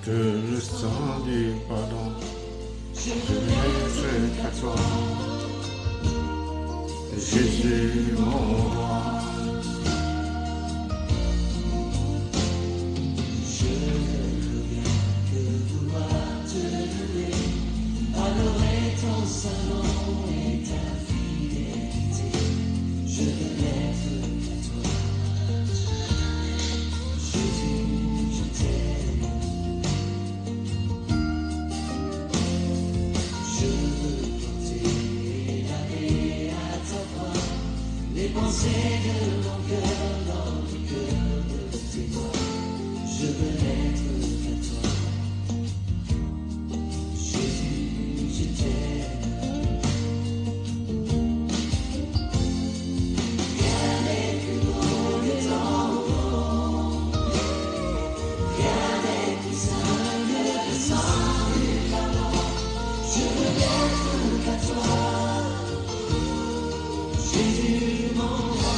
que le sang du pardon. Je n'être qu'à toi, Jésus mon roi. Je ne viens que vouloir te louer, adorer ton saint nom et ta fidélité. Je veux n'être qu'à toi, Jésus, je t'aime. Je veux porter la paix à ta voix, les pensées de mon cœur dans le cœur de tes doigts. Je veux n'être qu'à toi, Jésus, je t'aime. Rien n'est plus beau que ton nom, rien n'est plus saint que le sang du pardon. Je veux n'être qu'à toi, Jésus mon roi.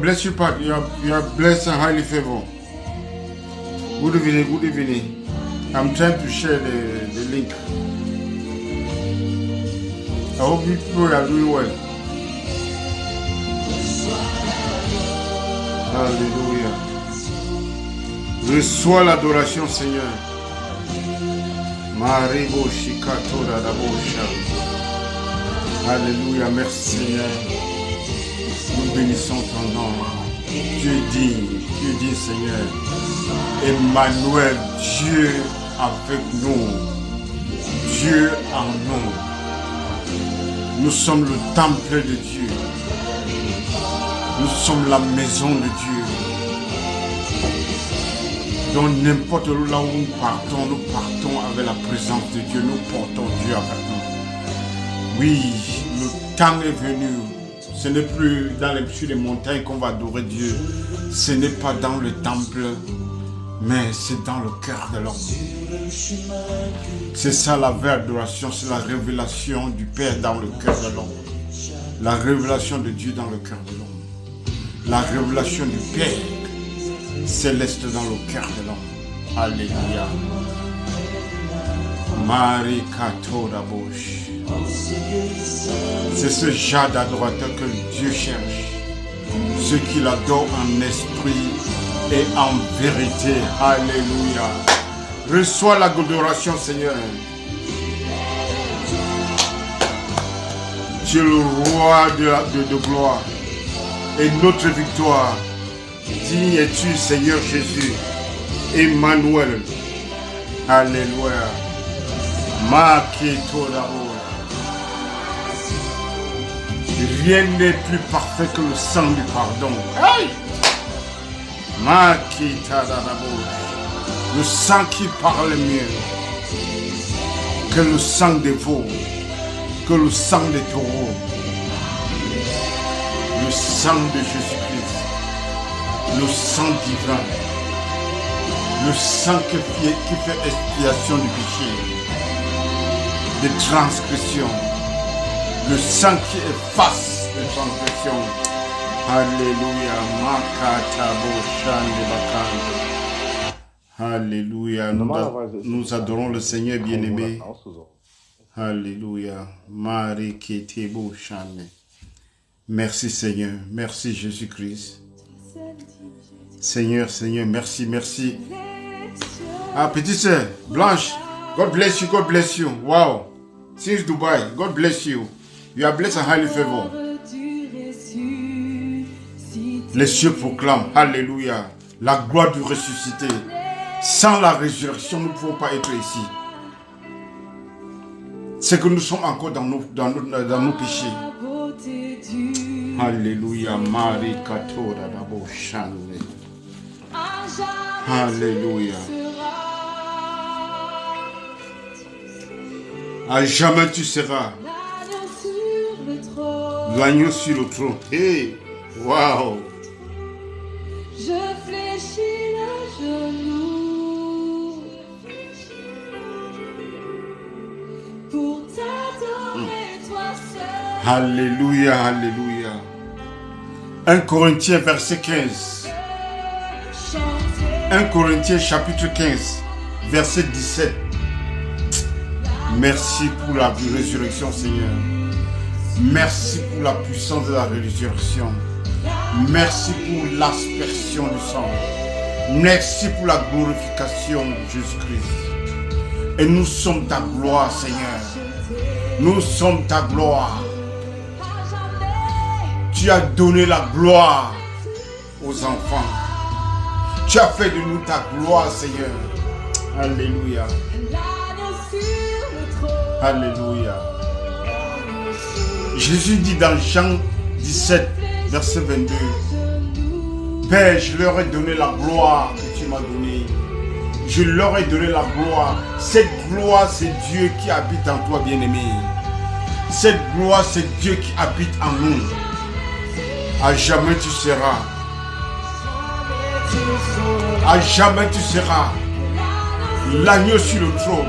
Bless you, Pat. You are blessed and highly favored. Good evening, good evening. I'm trying to share the link. I hope you people are doing well. Alléluia. Reçois l'adoration, Seigneur. Maribo Shikatora Dabosha. Alléluia, merci, Seigneur. Nous bénissons ton nom. Tu es digne, Seigneur. Emmanuel, Dieu avec nous. Dieu en nous. Nous sommes le temple de Dieu. Nous sommes la maison de Dieu. Donc n'importe là où nous partons avec la présence de Dieu. Nous portons Dieu avec nous. Oui, le temps est venu. Ce n'est plus sur les montagnes qu'on va adorer Dieu. Ce n'est pas dans le temple, mais c'est dans le cœur de l'homme. C'est ça la vraie adoration, c'est la révélation du Père dans le cœur de l'homme. La révélation de Dieu dans le cœur de l'homme. la révélation du Père céleste dans le cœur de l'homme. Alléluia. Marie Katora Bosch. C'est ce genre d'adorateur que Dieu cherche. Ceux qui l'adorent en esprit et en vérité. Alléluia. Reçois l'adoration, Seigneur. Tu es le roi de gloire et notre victoire. Digne es-tu, Seigneur Jésus. Emmanuel. Alléluia. Rien n'est plus parfait que le sang du pardon. Hey! Le sang qui parle mieux que le sang des veaux, que le sang des taureaux. Le sang de Jésus-Christ, le sang divin, le sang qui fait expiation du péché, des transgressions, le sang qui efface les transgressions. Alléluia. Alléluia. Nous adorons le Seigneur bien-aimé. Alléluia. Merci Seigneur. Merci Jésus-Christ. Seigneur, Seigneur, merci, merci. Ah, petite sœur, Blanche, God bless you, God bless you. Wow. Since Dubai, God bless you. You are blessed and highly favored. Les cieux proclament, alléluia, la gloire du ressuscité. Sans la résurrection, nous ne pouvons pas être ici. C'est que nous sommes encore dans nos péchés. Alléluia, Marie Katora Dabo Shane. Alléluia. À jamais tu seras l'agneau sur le trône. Hey, wow. Je fléchis le genou pour t'adorer toi seul. Alléluia, alléluia. 1 Corinthiens verset 15. 1 Corinthiens chapitre 15 verset 17. Merci pour la résurrection, Seigneur. Merci pour la puissance de la résurrection. Merci pour l'aspersion du sang. Merci pour la glorification de Jésus-Christ. Et nous sommes ta gloire, Seigneur. Nous sommes ta gloire. Tu as donné la gloire aux enfants. Tu as fait de nous ta gloire, Seigneur. Alléluia. Alléluia. Jésus dit dans Jean 17, verset 22, Père, je leur ai donné la gloire que tu m'as donnée. Je leur ai donné la gloire. Cette gloire, c'est Dieu qui habite en toi, bien-aimé. Cette gloire, c'est Dieu qui habite en nous. À jamais tu seras. À jamais tu seras l'agneau sur le trône.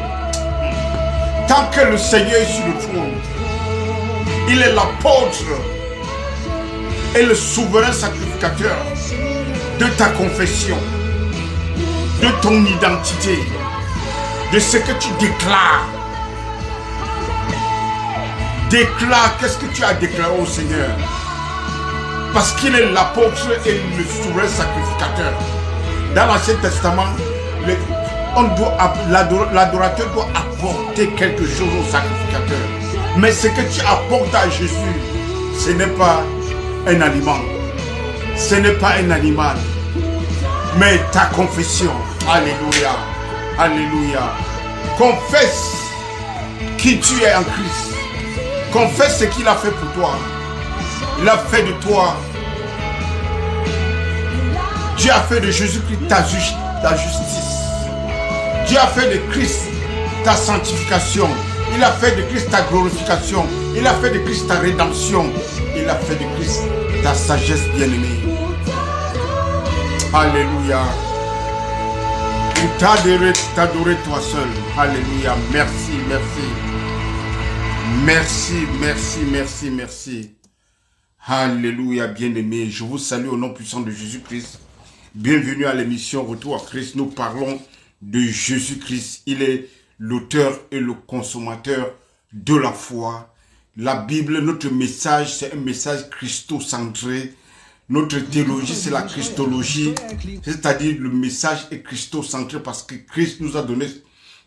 Tant que le Seigneur est sur le trône, il est l'apôtre et le souverain sacrificateur de ta confession, de ton identité, de ce que tu déclares. Déclare, qu'est-ce que tu as déclaré au Seigneur? Parce qu'il est l'apôtre et le souverain sacrificateur. Dans l'Ancien Testament, l'adorateur doit apporter quelque chose au sacrificateur. Mais ce que tu apportes à Jésus, ce n'est pas un aliment. Ce n'est pas un animal. Mais ta confession. Alléluia. Alléluia. Confesse qui tu es en Christ. Confesse ce qu'il a fait pour toi. Il a fait de toi. Dieu a fait de Jésus-Christ ta justice. Dieu a fait de Christ ta sanctification. Il a fait de Christ ta glorification. Il a fait de Christ ta rédemption. Il a fait de Christ ta sagesse bien-aimée. Alléluia. Pour t'adorer toi seul. Alléluia. Merci, merci. Merci, merci, merci, merci. Alléluia, bien-aimés. Je vous salue au nom puissant de Jésus-Christ. Bienvenue à l'émission Retour à Christ. Nous parlons de Jésus-Christ. Il est l'auteur et le consommateur de la foi. La Bible, notre message, c'est un message christocentré. Notre théologie, c'est la christologie. C'est-à-dire, le message est christocentré parce que Christ nous a donné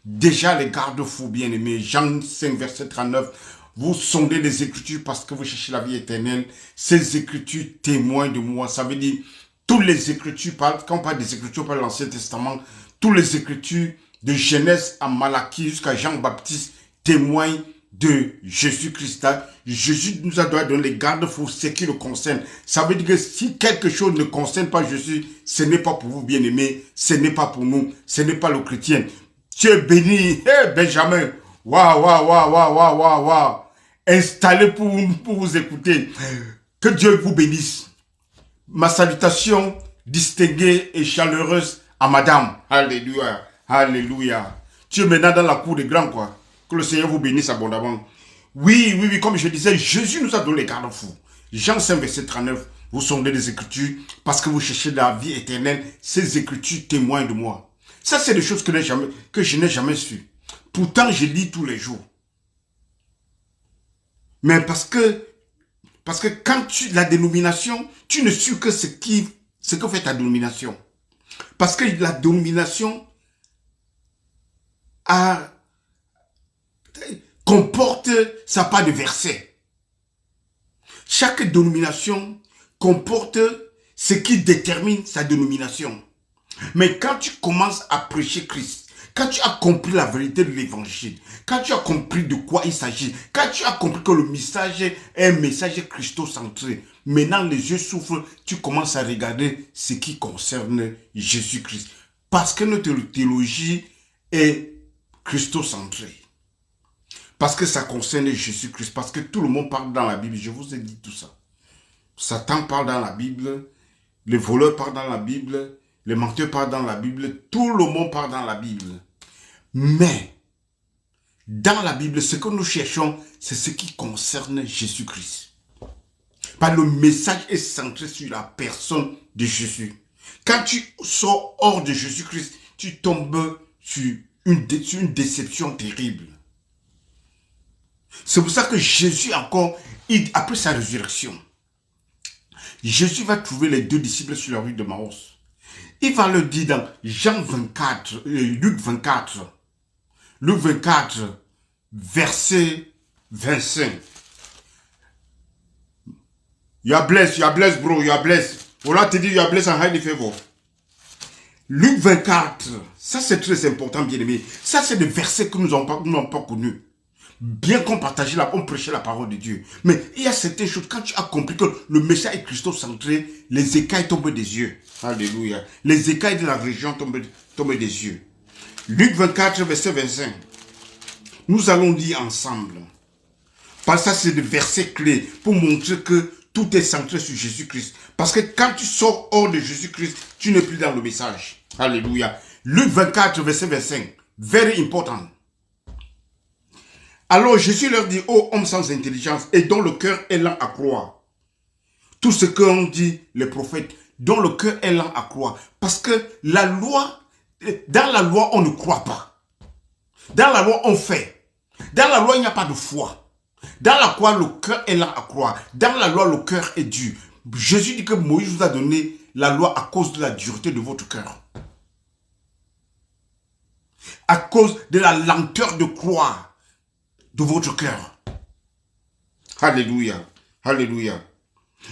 déjà les garde-fous, bien-aimés. Jean 5, verset 39. Vous sondez les Écritures parce que vous cherchez la vie éternelle. Ces Écritures témoignent de moi. Ça veut dire, toutes les Écritures, quand on parle des Écritures, on parle de l'Ancien Testament, toutes les Écritures de Genèse à Malachie jusqu'à Jean-Baptiste témoignent de Jésus-Christ. Jésus nous a donné les garde-fous, ce qui le concerne. Ça veut dire que si quelque chose ne concerne pas Jésus, ce n'est pas pour vous, bien-aimés, ce n'est pas pour nous, ce n'est pas le chrétien. Tu es béni, hey, Benjamin. Waouh, waouh, waouh, waouh, waouh, waouh, waouh. Installé pour vous écouter. Que Dieu vous bénisse. Ma salutation distinguée et chaleureuse à madame. Alléluia. Alléluia. Tu es maintenant dans la cour des grands, quoi. Que le Seigneur vous bénisse abondamment. Oui, oui, oui, comme je disais, Jésus nous a donné les garde-fous. Jean 5, verset 39. Vous sondez les Écritures parce que vous cherchez la vie éternelle. Ces Écritures témoignent de moi. Ça, c'est des choses que je n'ai jamais su. Pourtant, je lis tous les jours. Mais parce que quand la dénomination, tu ne suis que ce que fait ta dénomination. Parce que la dénomination comporte sa part de versets. Chaque dénomination comporte ce qui détermine sa dénomination. Mais quand tu commences à prêcher Christ, quand tu as compris la vérité de l'évangile, quand tu as compris de quoi il s'agit, quand tu as compris que le message est un message christocentré, maintenant les yeux s'ouvrent, tu commences à regarder ce qui concerne Jésus-Christ. Parce que notre théologie est christocentrée. Parce que ça concerne Jésus-Christ. Parce que tout le monde parle dans la Bible. Je vous ai dit tout ça. Satan parle dans la Bible. Les voleurs parlent dans la Bible. Les menteurs parlent dans la Bible. Tout le monde parle dans la Bible. Mais, dans la Bible, ce que nous cherchons, c'est ce qui concerne Jésus-Christ. Parce que le message est centré sur la personne de Jésus. Quand tu sors hors de Jésus-Christ, tu tombes sur une déception terrible. C'est pour ça que Jésus encore, après sa résurrection, Jésus va trouver les deux disciples sur la rue de Maos. Il va le dire dans Jean 24, Luc 24, verset 25. You are blessed, bro, you are blessed. Voilà, te dit, you are blessed and highly favored. Luc 24, ça c'est très important, bien aimé. Ça c'est des versets que nous n'avons pas connus. Bien qu'on partageait on prêchait la parole de Dieu. Mais il y a certaines choses, quand tu as compris que le message est christocentré, les écailles tombent des yeux. Alléluia. Les écailles de la région tombent des yeux. Luc 24, verset 25. Nous allons lire ensemble. Parce que ça, c'est des versets clés pour montrer que tout est centré sur Jésus-Christ. Parce que quand tu sors hors de Jésus-Christ, tu n'es plus dans le message. Alléluia. Luc 24, verset 25. Very important. Alors Jésus leur dit, ô hommes sans intelligence et dont le cœur est lent à croire. Tout ce qu'ont dit les prophètes, dont le cœur est lent à croire. Parce que dans la loi, on ne croit pas. Dans la loi, on fait. Dans la loi, il n'y a pas de foi. Dans la loi, le cœur est lent à croire. Dans la loi, le cœur est dur. Jésus dit que Moïse vous a donné la loi à cause de la dureté de votre cœur. À cause de la lenteur de croire de votre cœur. Alléluia. Alléluia.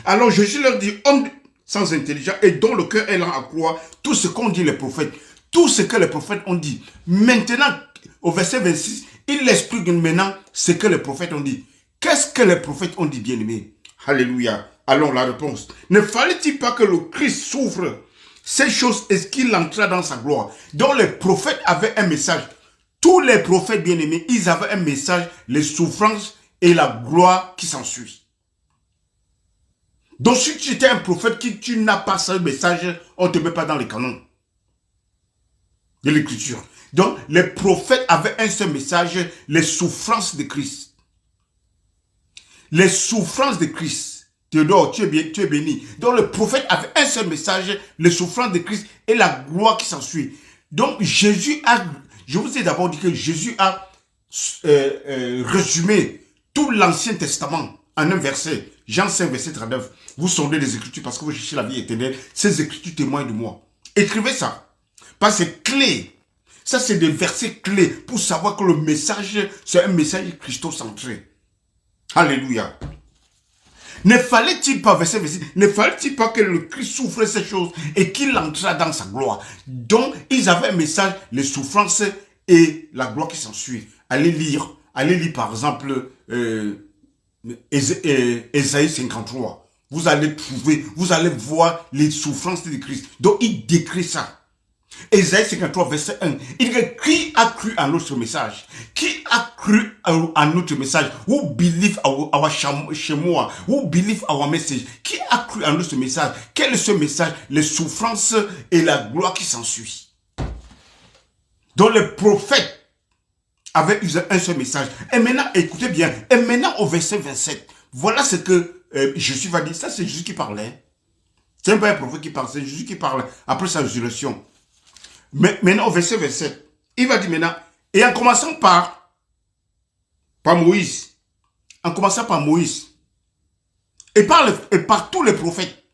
Alors Jésus leur dit, homme sans intelligence et dont le cœur est lent à croire, tout ce qu'ont dit les prophètes, tout ce que les prophètes ont dit. Maintenant, au verset 26, il explique maintenant ce que les prophètes ont dit. Qu'est-ce que les prophètes ont dit, bien-aimés? Alléluia. Alors la réponse. Ne fallait-il pas que le Christ souffre ces choses et qu'il entra dans sa gloire? Donc les prophètes avaient un message. Tous les prophètes bien-aimés, ils avaient un message, les souffrances et la gloire qui s'ensuit. Donc si tu étais un prophète tu n'as pas ce message, on ne te met pas dans les canons de l'écriture. Donc les prophètes avaient un seul message, les souffrances de Christ. Les souffrances de Christ Théodore, tu es béni. Donc le prophète avait un seul message, les souffrances de Christ et la gloire qui s'ensuit. Donc Jésus a, je vous ai d'abord dit que Jésus a résumé tout l'Ancien Testament en un verset. Jean 5, verset 39. Vous sondez les Écritures parce que vous cherchez la vie éternelle. Ces Écritures témoignent de moi. Écrivez ça. Parce que c'est clé. Ça, c'est des versets clés pour savoir que le message, c'est un message christocentré. Alléluia. Ne fallait-il pas, verset 26, ne fallait-il pas que le Christ souffre ces choses et qu'il entra dans sa gloire? Donc, ils avaient un message, les souffrances et la gloire qui s'ensuit. Allez lire par exemple Ésaïe 53. Vous allez trouver, vous allez voir les souffrances de Christ. Donc, il décrit ça. Ésaïe 53, verset 1. Il dit, qui a cru à notre message? Qui a cru à notre message? Who believe our shemua? Who believe our message? Qui a cru à notre message? Quel est ce message? Les souffrances et la gloire qui s'ensuit. Donc les prophètes avaient usé un seul message. Et maintenant, écoutez bien. Et maintenant, au verset 27, voilà ce que Jésus va dire. Ça, c'est Jésus qui parlait. C'est pas un prophète qui parle, c'est Jésus qui parle après sa résurrection. Mais maintenant, au verset 27, il va dire maintenant, et en commençant par Moïse, et par tous les prophètes,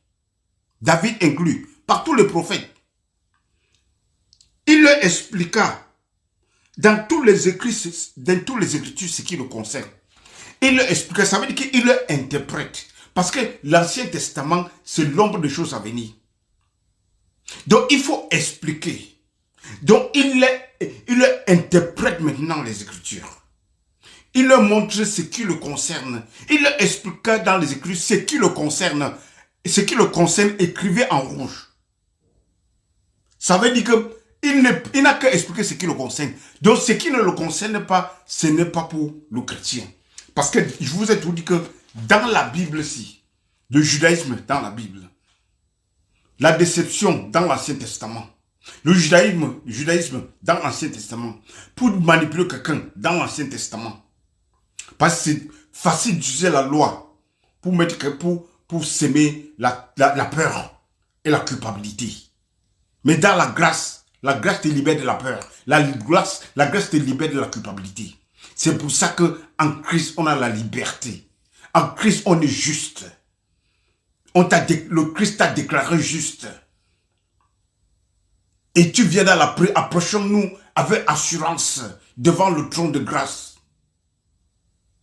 David inclus, par tous les prophètes, il leur expliqua dans tous les écrits ce qui le concerne. Il leur expliqua, ça veut dire qu'il leur interprète. Parce que l'Ancien Testament, c'est l'ombre des choses à venir. Donc, il faut expliquer. Donc, il leur interprète maintenant les Écritures. Il leur montre ce qui le concerne. Il leur expliqua dans les Écritures ce qui le concerne. Ce qui le concerne, écrivez en rouge. Ça veut dire qu'il n'a qu'à expliquer ce qui le concerne. Donc, ce qui ne le concerne pas, ce n'est pas pour le chrétien. Parce que je vous ai tout dit que dans la Bible, le judaïsme dans la Bible, la déception dans l'Ancien Testament, le judaïsme dans l'Ancien Testament, pour manipuler quelqu'un dans l'Ancien Testament. Parce que c'est facile d'utiliser la loi pour s'aimer la peur et la culpabilité. Mais dans la grâce te libère de la peur. La grâce te libère de la culpabilité. C'est pour ça qu'en Christ, on a la liberté. En Christ, on est juste. Le Christ t'a déclaré juste. Et tu viens dans la prière, approchons-nous avec assurance devant le trône de grâce.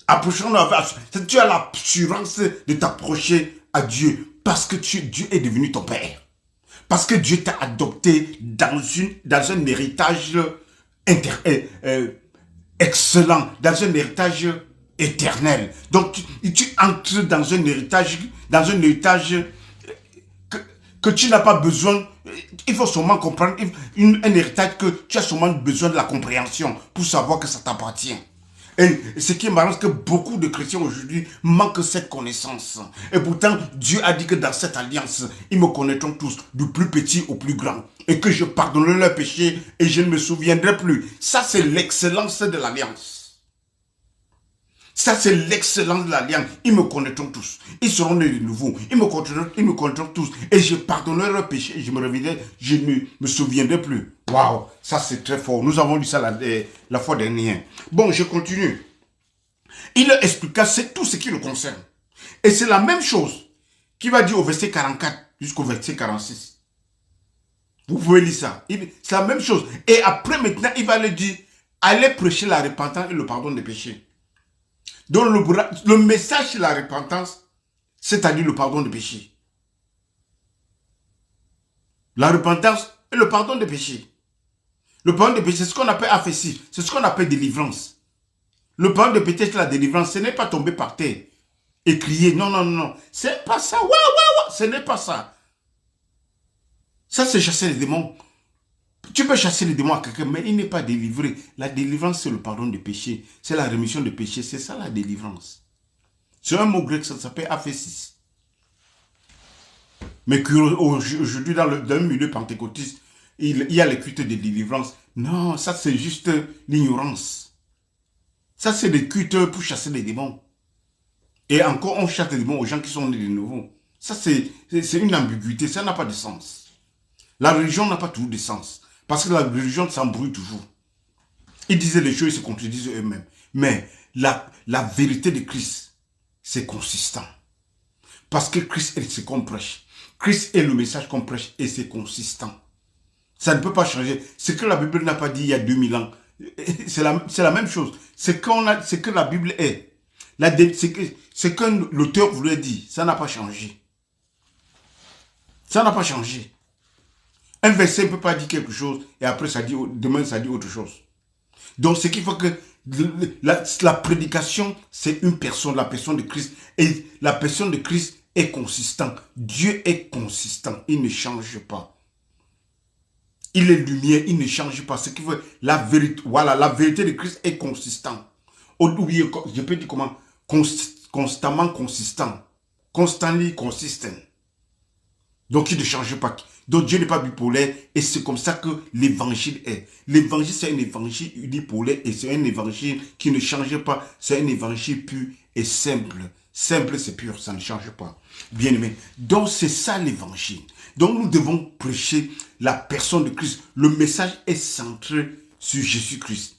Approchons-nous avec assurance. Tu as l'assurance de t'approcher à Dieu parce que Dieu est devenu ton Père. Parce que Dieu t'a adopté dans un héritage excellent, dans un héritage éternel. Donc tu entres dans un héritage que tu n'as pas besoin. Il faut seulement comprendre un héritage que tu as seulement besoin de la compréhension pour savoir que ça t'appartient. Et ce qui est marrant, c'est que beaucoup de chrétiens aujourd'hui manquent cette connaissance. Et pourtant, Dieu a dit que dans cette alliance, ils me connaîtront tous, du plus petit au plus grand. Et que je pardonnerai leurs péchés et je ne me souviendrai plus. Ça, c'est l'excellence de l'alliance. Ça, c'est l'excellence de l'alliance. Ils me connaîtront tous. Ils seront nés de nouveau. Ils me connaîtront tous. Et je pardonnerai leurs péchés et je me reviendrai, je ne me souviendrai plus. Waouh, ça c'est très fort. Nous avons lu ça la fois dernière. Bon, je continue. Il leur expliqua tout ce qui le concerne. Et c'est la même chose qu'il va dire au verset 44 jusqu'au verset 46. Vous pouvez lire ça. C'est la même chose. Et après, maintenant, il va leur dire, allez prêcher la repentance et le pardon des péchés. Donc, le message c'est la repentance, c'est-à-dire le pardon des péchés. La repentance et le pardon des péchés. Le pardon des péchés, c'est ce qu'on appelle aphésie, c'est ce qu'on appelle délivrance. Le pardon des péchés, c'est la délivrance, ce n'est pas tomber par terre et crier, non, non, non, c'est pas ça, ce n'est pas ça. Ça, c'est chasser les démons. Tu peux chasser les démons à quelqu'un, mais il n'est pas délivré. La délivrance, c'est le pardon des péchés. C'est la rémission des péchés. C'est ça la délivrance. C'est un mot grec, ça s'appelle aphésis. Mais aujourd'hui, dans le milieu pentecôtiste, il y a les cultes de délivrance. Non, ça c'est juste l'ignorance. Ça c'est des cultes pour chasser les démons. Et encore, on chasse les démons aux gens qui sont nés de nouveau. Ça, c'est une ambiguïté. Ça n'a pas de sens. La religion n'a pas toujours de sens. Parce que la religion s'embrouille toujours. Ils disaient les choses, ils se contredisent eux-mêmes. Mais la vérité de Christ, c'est consistant. Parce que Christ est ce qu'on prêche. Christ est le message qu'on prêche et c'est consistant. Ça ne peut pas changer. Ce que la Bible n'a pas dit il y a 2000 ans, c'est la même chose. Ce que la Bible est, ce que l'auteur voulait dire, ça n'a pas changé. Ça n'a pas changé. Un verset ne peut pas dire quelque chose et après demain ça dit autre chose. Donc ce qui fait que la prédication, c'est une personne, la personne de Christ. Et la personne de Christ est consistante. Dieu est consistant. Il ne change pas. Il est lumière, il ne change pas. Ce qui fait la vérité, voilà, la vérité de Christ est consistante. Oui, je peux dire comment? Constamment consistant. Constantly consistent. Donc il ne change pas. Donc Dieu n'est pas bipolaire et c'est comme ça que l'évangile est. L'évangile c'est un évangile unipolaire et c'est un évangile qui ne change pas. C'est un évangile pur et simple. Simple c'est pur, ça ne change pas. Bien aimé. Donc c'est ça l'évangile. Donc nous devons prêcher la personne de Christ. Le message est centré sur Jésus-Christ.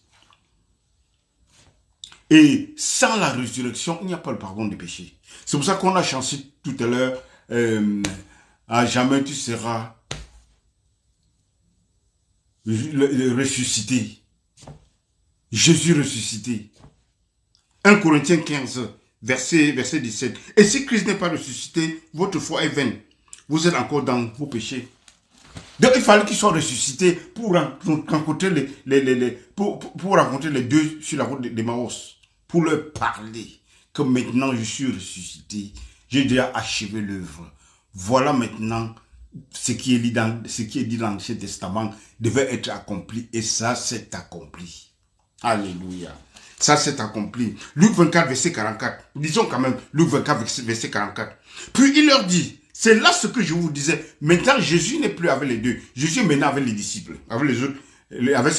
Et sans la résurrection, il n'y a pas le pardon des péchés. C'est pour ça qu'on a chanté tout à l'heure, à jamais tu seras ressuscité. Jésus ressuscité. 1 Corinthiens 15, verset 17. Et si Christ n'est pas ressuscité, votre foi est vaine. Vous êtes encore dans vos péchés. Donc il fallait qu'il soit ressuscité pour rencontrer pour rencontrer les deux sur la route d'Emmaüs. Pour leur parler que maintenant je suis ressuscité. J'ai déjà achevé l'œuvre. Voilà maintenant ce qui est dit dans l'Ancien Testament devait être accompli et ça s'est accompli. Alléluia. Ça s'est accompli. Luc 24, verset 44. Disons quand même Luc 24, verset 44. Puis il leur dit, c'est là ce que je vous disais. Maintenant Jésus n'est plus avec les deux. Jésus est maintenant avec les disciples, avec les autres. Avec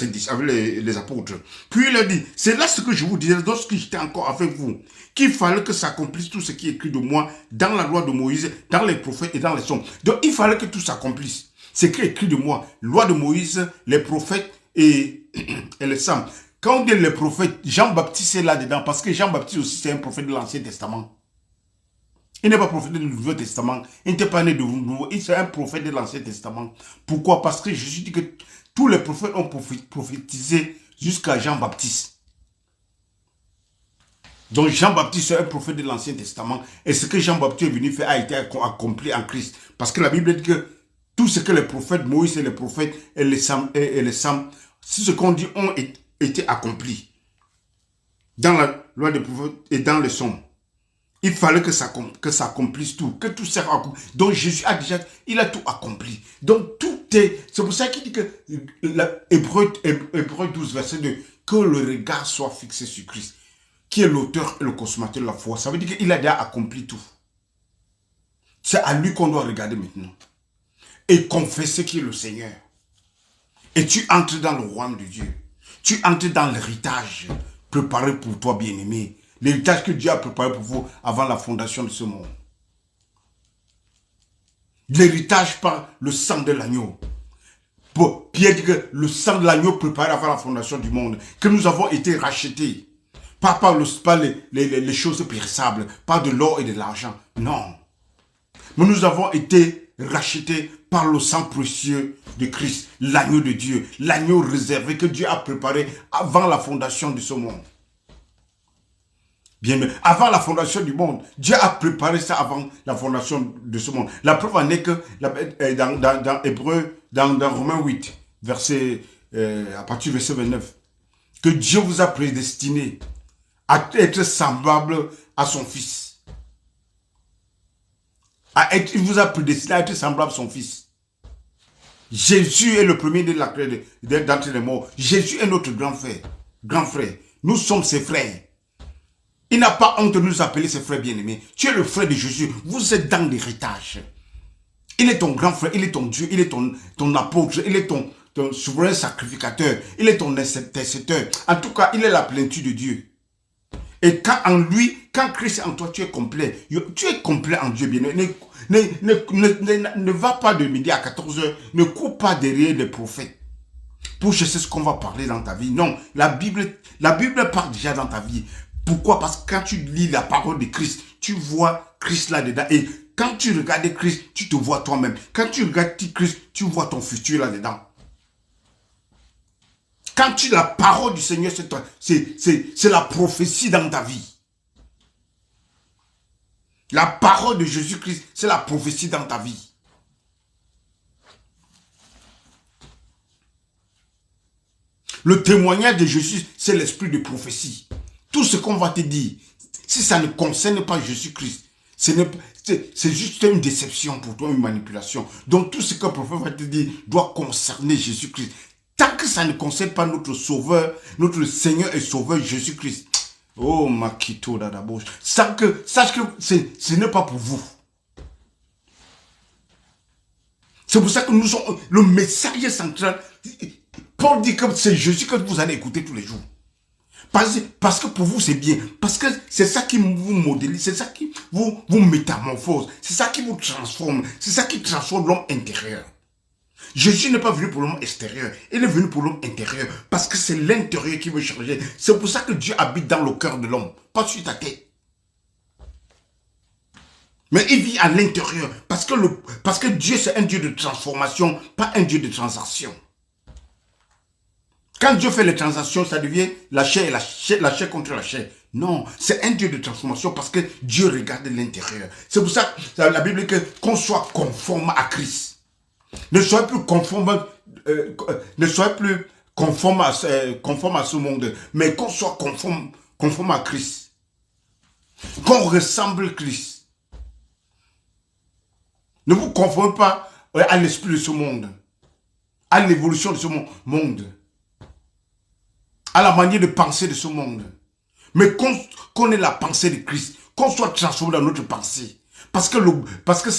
les apôtres. Puis il leur dit, c'est là ce que je vous disais lorsque j'étais encore avec vous, qu'il fallait que s'accomplisse tout ce qui est écrit de moi dans la loi de Moïse, dans les prophètes et dans les psaumes. Donc il fallait que tout s'accomplisse. Ce qui est écrit de moi, loi de Moïse, les prophètes et les psaumes. Quand on dit les prophètes, Jean-Baptiste est là-dedans, parce que Jean-Baptiste aussi c'est un prophète de l'Ancien Testament. Il n'est pas prophète du Nouveau Testament. Il n'était pas né de nouveau. Il est un prophète de l'Ancien Testament. Pourquoi? Parce que Jésus dit que tous les prophètes ont prophétisé jusqu'à Jean-Baptiste. Donc Jean-Baptiste est un prophète de l'Ancien Testament. Et ce que Jean-Baptiste est venu faire a été accompli en Christ. Parce que la Bible dit que tout ce que les prophètes, Moïse et les prophètes et les psaumes, si ce qu'on dit ont été accomplis. Dans la loi des prophètes et dans les psaumes. Il fallait que ça accomplisse tout, que tout soit accompli. Donc Jésus il a tout accompli. Donc tout est, c'est pour ça qu'il dit que Hébreu 12, verset 2, que le regard soit fixé sur Christ, qui est l'auteur et le consommateur de la foi. Ça veut dire qu'il a déjà accompli tout. C'est à lui qu'on doit regarder maintenant. Et confesser qu'il est le Seigneur. Et tu entres dans le royaume de Dieu. Tu entres dans l'héritage préparé pour toi, bien-aimé. L'héritage que Dieu a préparé pour vous avant la fondation de ce monde. L'héritage par le sang de l'agneau. Pierre dit que le sang de l'agneau préparé avant la fondation du monde. Que nous avons été rachetés. Pas par les choses périssables. Pas de l'or et de l'argent. Non. Mais nous avons été rachetés par le sang précieux de Christ. L'agneau de Dieu. L'agneau réservé que Dieu a préparé avant la fondation de ce monde. Bien, mais avant la fondation du monde, Dieu a préparé ça avant la fondation de ce monde. La preuve en est que dans Hébreu, dans Romains 8, à partir du verset 29, que Dieu vous a prédestiné à être semblable à son Fils. Il vous a prédestiné à être semblable à son Fils. Jésus est le premier d'entre les morts. Jésus est notre grand frère. Grand frère. Nous sommes ses frères. Il n'a pas honte de nous appeler ses frères bien-aimés. Tu es le frère de Jésus. Vous êtes dans l'héritage. Il est ton grand frère. Il est ton Dieu. Il est ton apôtre. Il est ton souverain sacrificateur. Il est ton intercesseur. En tout cas, il est la plénitude de Dieu. Et quand quand Christ est en toi, tu es complet. Tu es complet en Dieu, bien. Ne va pas de midi à 14h, ne cours pas derrière les prophètes pour chercher ce qu'on va parler dans ta vie. Non, la Bible parle déjà dans ta vie. Pourquoi? Parce que quand tu lis la parole de Christ, tu vois Christ là-dedans. Et quand tu regardes Christ, tu te vois toi-même. Quand tu regardes Christ, tu vois ton futur là-dedans. Quand tu la parole du Seigneur, c'est la prophétie dans ta vie. La parole de Jésus-Christ, c'est la prophétie dans ta vie. Le témoignage de Jésus, c'est l'esprit de prophétie. Tout ce qu'on va te dire, si ça ne concerne pas Jésus-Christ, c'est juste une déception pour toi, une manipulation. Donc tout ce que le prophète va te dire doit concerner Jésus-Christ. Tant que ça ne concerne pas notre Sauveur, notre Seigneur et Sauveur Jésus-Christ. Oh, Makito Dadabouche. Sache que ce n'est pas pour vous. C'est pour ça que nous sommes le message central. Paul dit que c'est Jésus que vous allez écouter tous les jours. Parce que pour vous c'est bien. Parce que c'est ça qui vous modélise. C'est ça qui vous métamorphose. C'est ça qui vous transforme. C'est ça qui transforme l'homme intérieur. Jésus n'est pas venu pour l'homme extérieur. Il est venu pour l'homme intérieur. Parce que c'est l'intérieur qui veut changer. C'est pour ça que Dieu habite dans le cœur de l'homme. Pas sur ta tête. Mais il vit à l'intérieur. Parce que Dieu c'est un Dieu de transformation. Pas un Dieu de transaction. Quand Dieu fait les transactions, ça devient la chair et la chair contre la chair. Non, c'est un Dieu de transformation parce que Dieu regarde l'intérieur. C'est pour ça que la Bible dit qu'on soit conforme à Christ. Ne soyez plus conforme à ce monde, mais qu'on soit conforme à Christ. Qu'on ressemble à Christ. Ne vous conformez pas à l'esprit de ce monde, à l'évolution de ce monde. À la manière de penser de ce monde. Mais qu'on ait la pensée de Christ. Qu'on soit transformé dans notre pensée. Parce que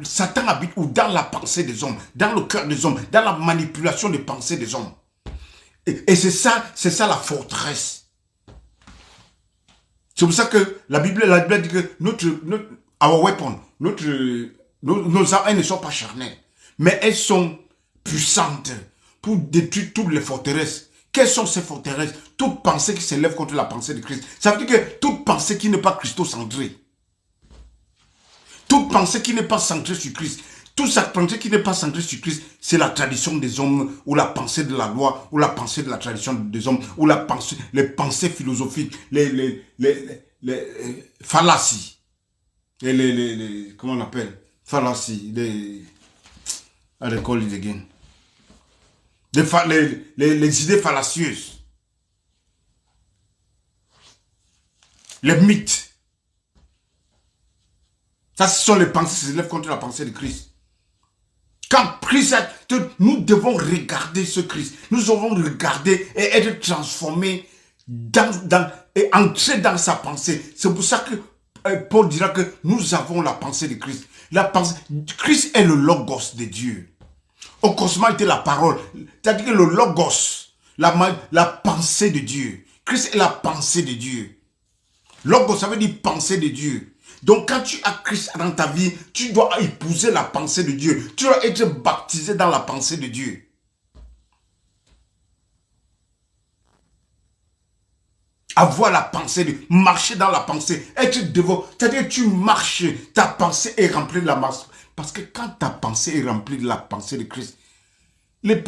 Satan habite dans la pensée des hommes. Dans le cœur des hommes. Dans la manipulation des pensées des hommes. Et c'est ça la forteresse. C'est pour ça que la Bible dit que our weapon, nos armes, elles ne sont pas charnelles. Mais elles sont puissantes pour détruire toutes les forteresses. Quelles sont ces forteresses? Toute pensée qui s'élève contre la pensée de Christ. Ça veut dire que toute pensée qui n'est pas christocentrée. Toute pensée qui n'est pas centrée sur Christ. Toute cette pensée qui n'est pas centrée sur Christ, c'est la tradition des hommes, ou la pensée de la loi, ou la pensée de la tradition des hommes, ou les pensées philosophiques, les fallacies. Et comment on appelle? Fallacies. I call it again. Les idées fallacieuses. Les mythes. Ça, ce sont les pensées qui s'élèvent contre la pensée de Christ. Quand Christ, nous devons regarder ce Christ. Nous devons regarder et être transformés et entrer dans sa pensée. C'est pour ça que Paul dira que nous avons la pensée de Christ. Christ est le logos de Dieu. Au commencement était la parole. C'est-à-dire que le logos, la pensée de Dieu. Christ est la pensée de Dieu. Logos, ça veut dire pensée de Dieu. Donc quand tu as Christ dans ta vie, tu dois épouser la pensée de Dieu. Tu dois être baptisé dans la pensée de Dieu. Avoir la pensée, marcher dans la pensée, être devant. C'est-à-dire que tu marches, ta pensée est remplie de la masse. Parce que quand ta pensée est remplie de la pensée de Christ, les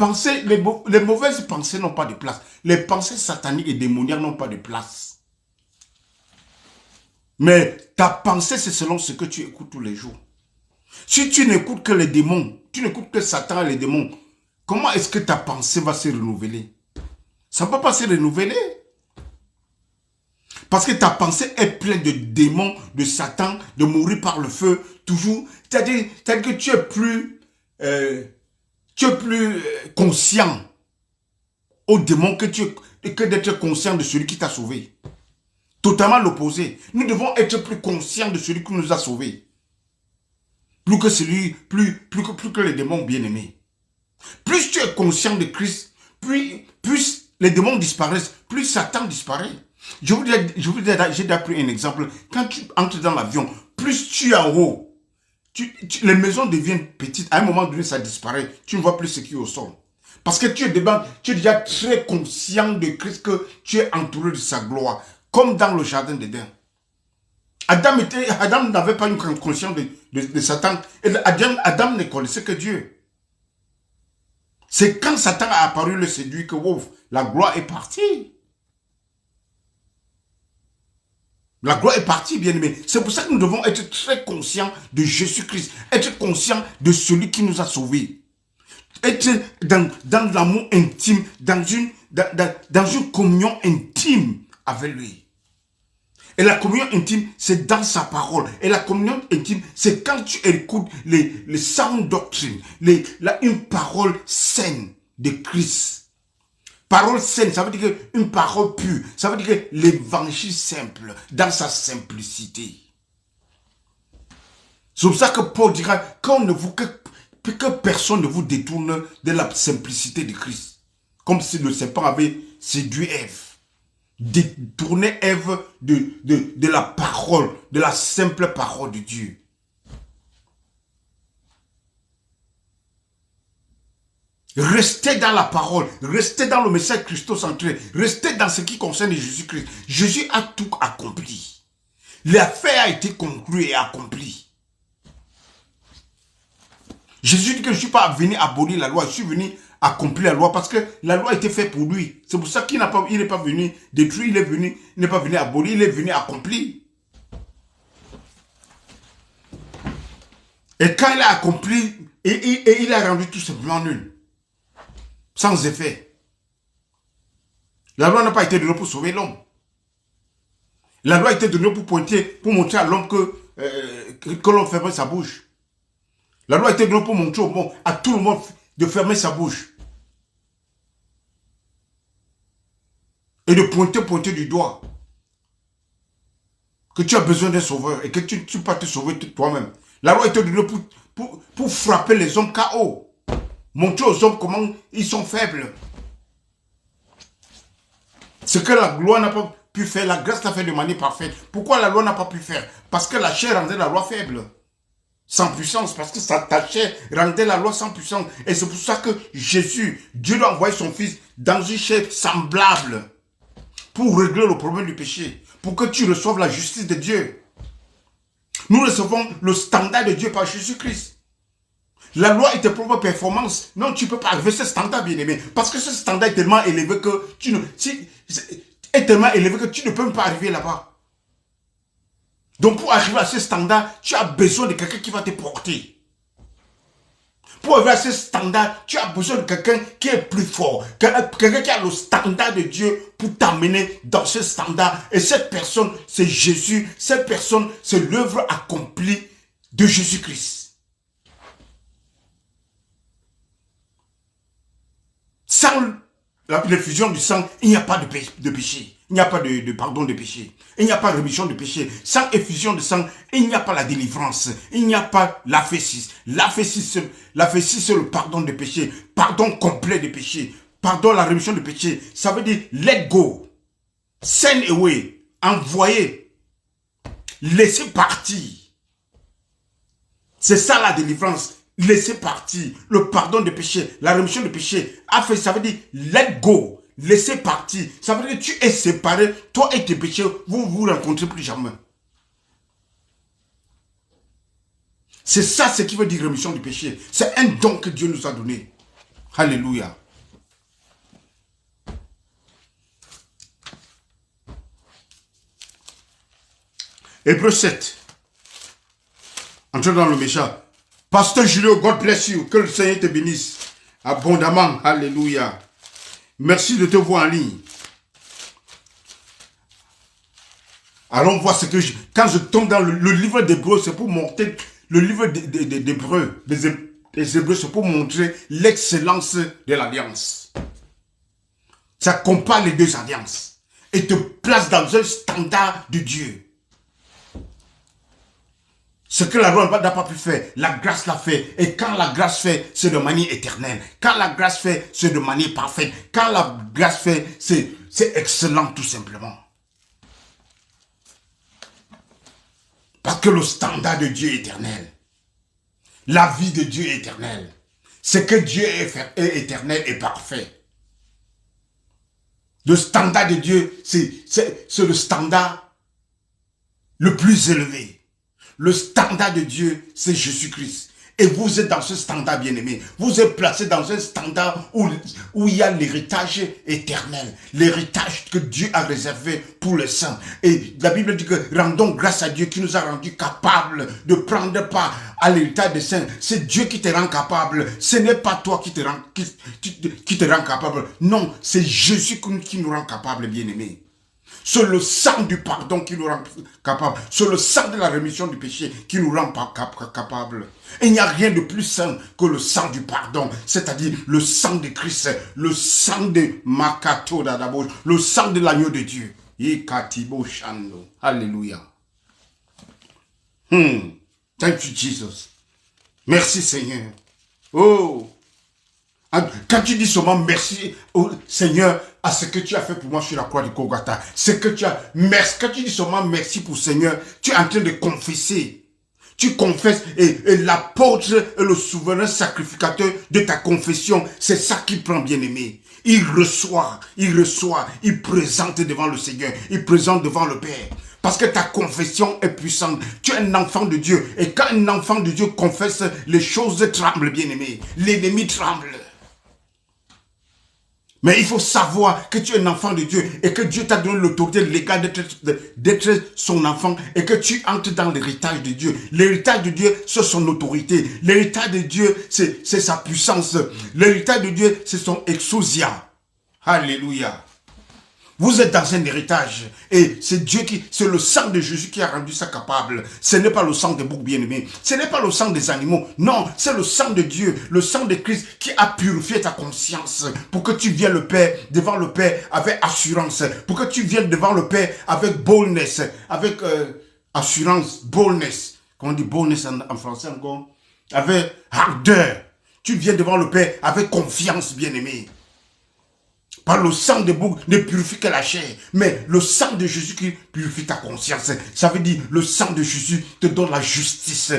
mauvaises pensées n'ont pas de place. Les pensées sataniques et démoniaques n'ont pas de place. Mais ta pensée, c'est selon ce que tu écoutes tous les jours. Si tu n'écoutes que les démons, tu n'écoutes que Satan et les démons, comment est-ce que ta pensée va se renouveler? Ça ne peut pas se renouveler. Parce que ta pensée est pleine de démons, de Satan, de mourir par le feu, toujours. C'est-à-dire que tu es plus conscient aux démons que d'être conscient de celui qui t'a sauvé. Totalement l'opposé. Nous devons être plus conscients de celui qui nous a sauvés. Plus que les démons bien-aimés. Plus tu es conscient de Christ, plus les démons disparaissent, plus Satan disparaît. J'ai déjà pris un exemple. Quand tu entres dans l'avion, plus tu es en haut, les maisons deviennent petites. À un moment donné, ça disparaît. Tu ne vois plus ce qui est au sol. Parce que tu es déjà très conscient de Christ, que tu es entouré de sa gloire. Comme dans le jardin d'Éden. Adam n'avait pas une conscience de Satan. Et Adam ne connaissait que Dieu. C'est quand Satan a apparu le séduit que wow, la gloire est partie. La gloire est partie, bien aimé. C'est pour ça que nous devons être très conscients de Jésus-Christ. Être conscients de celui qui nous a sauvés. Être dans l'amour intime, dans une communion intime avec lui. Et la communion intime, c'est dans sa parole. Et la communion intime, c'est quand tu écoutes les sound doctrines, une parole saine de Christ. Parole saine, ça veut dire une parole pure. Ça veut dire que l'évangile simple, dans sa simplicité. C'est pour ça que Paul dira que personne ne vous détourne de la simplicité de Christ. Comme si le serpent avait séduit Ève. Détourner Ève de la parole, de la simple parole de Dieu. Restez dans la parole, restez dans le message christocentré, restez dans ce qui concerne Jésus-Christ. Jésus a tout accompli. L'affaire a été conclue et accomplie. Jésus dit que je ne suis pas venu abolir la loi, je suis venu accomplir la loi parce que la loi était faite pour lui. C'est pour ça qu'il n'est pas venu détruire, il n'est pas venu abolir, il est venu accomplir. Et quand il a accompli, et il a rendu tout simplement nul. Sans effet. La loi n'a pas été donnée pour sauver l'homme. La loi a été donnée pour montrer à l'homme que l'homme ferme sa bouche. La loi a été donnée pour montrer à tout le monde de fermer sa bouche. Et de pointer du doigt. Que tu as besoin d'un sauveur et que tu ne peux pas te sauver toi-même. La loi a été donnée pour frapper les hommes KO. Montrer aux hommes comment ils sont faibles. Ce que la loi n'a pas pu faire, la grâce l'a fait de manière parfaite. Pourquoi la loi n'a pas pu faire? Parce que la chair rendait la loi faible. Sans puissance, parce que ta chair rendait la loi sans puissance. Et c'est pour ça que Dieu a envoyé son fils dans une chair semblable pour régler le problème du péché, pour que tu reçoives la justice de Dieu. Nous recevons le standard de Dieu par Jésus-Christ. La loi est tes propres performances. Non, tu ne peux pas arriver à ce standard, bien-aimé. Parce que ce standard est tellement élevé que tu ne peux même pas arriver là-bas. Donc pour arriver à ce standard, tu as besoin de quelqu'un qui va te porter. Pour arriver à ce standard, tu as besoin de quelqu'un qui est plus fort. Quelqu'un qui a le standard de Dieu pour t'amener dans ce standard. Et cette personne, c'est Jésus. Cette personne, c'est l'œuvre accomplie de Jésus-Christ. Sans l'effusion du sang, il n'y a pas de péché. Il n'y a pas de pardon de péché. Il n'y a pas de rémission de péché. Sans effusion de sang, il n'y a pas la délivrance. Il n'y a pas l'aphésis. L'aphésis, c'est le pardon de péché. Pardon complet de péché. Pardon, la rémission de péché. Ça veut dire let go. Send away. Envoyer. Laisser partir. C'est ça la délivrance. Laisser partir. Le pardon de péché. La rémission de péché. Ça veut dire let go. Laisser partir. Ça veut dire que tu es séparé. Toi et tes péchés, vous ne vous rencontrez plus jamais. C'est ça ce qui veut dire rémission du péché. C'est un don que Dieu nous a donné. Alléluia. Hébreux 7. Entrons dans le méchant. Pasteur Julio, God bless you. Que le Seigneur te bénisse abondamment. Alléluia. Merci de te voir en ligne. Allons voir ce que quand je tombe dans le livre d'Hébreux, c'est pour montrer le livre d'Hébreux, des Hébreux, c'est pour montrer l'excellence de l'alliance. Ça compare les deux alliances et te place dans un standard de Dieu. Ce que la loi n'a pas pu faire, la grâce l'a fait. Et quand la grâce fait, c'est de manière éternelle. Quand la grâce fait, c'est de manière parfaite. Quand la grâce fait, c'est excellent tout simplement. Parce que le standard de Dieu est éternel. La vie de Dieu est éternelle. C'est que Dieu est éternel et parfait. Le standard de Dieu, c'est le standard le plus élevé. Le standard de Dieu, c'est Jésus-Christ. Et vous êtes dans ce standard, bien-aimé. Vous êtes placé dans un standard où il y a l'héritage éternel. L'héritage que Dieu a réservé pour les saints. Et la Bible dit que rendons grâce à Dieu qui nous a rendus capables de prendre part à l'héritage des saints. C'est Dieu qui te rend capable. Ce n'est pas toi qui te rend capable. Non, c'est Jésus qui nous rend capable, bien-aimé. C'est le sang du pardon qui nous rend capable. C'est le sang de la rémission du péché qui nous rend capable. Et il n'y a rien de plus saint que le sang du pardon. C'est-à-dire le sang de Christ. Le sang de Makato Dadabo. Le sang de l'agneau de Dieu. Alléluia. Thank you, Jesus. Merci, Seigneur. Oh. Quand tu dis seulement merci au Seigneur à ce que tu as fait pour moi sur la croix de Golgotha, quand tu dis seulement merci pour Seigneur, tu es en train de confesser. Tu confesses et l'apôtre est le souverain sacrificateur de ta confession. C'est ça qui prend, bien-aimé. Il reçoit, il présente devant le Seigneur, il présente devant le Père. Parce que ta confession est puissante. Tu es un enfant de Dieu. Et quand un enfant de Dieu confesse, les choses tremblent, bien-aimé. L'ennemi tremble. Mais il faut savoir que tu es un enfant de Dieu et que Dieu t'a donné l'autorité légale d'être son enfant et que tu entres dans l'héritage de Dieu. L'héritage de Dieu, c'est son autorité. L'héritage de Dieu, c'est sa puissance. L'héritage de Dieu, c'est son exousia. Alléluia. Vous êtes dans un héritage et c'est le sang de Jésus qui a rendu ça capable. Ce n'est pas le sang des boucs bien-aimés. Ce n'est pas le sang des animaux. Non, c'est le sang de Dieu, le sang de Christ qui a purifié ta conscience pour que tu viennes devant le Père avec assurance. Pour que tu viennes devant le Père avec boldness, avec assurance, boldness. Comment on dit boldness en français encore? Avec ardeur. Tu viens devant le Père avec confiance, bien-aimé. Par le sang de bouc ne purifie que la chair, mais le sang de Jésus qui purifie ta conscience. Ça veut dire le sang de Jésus te donne la justice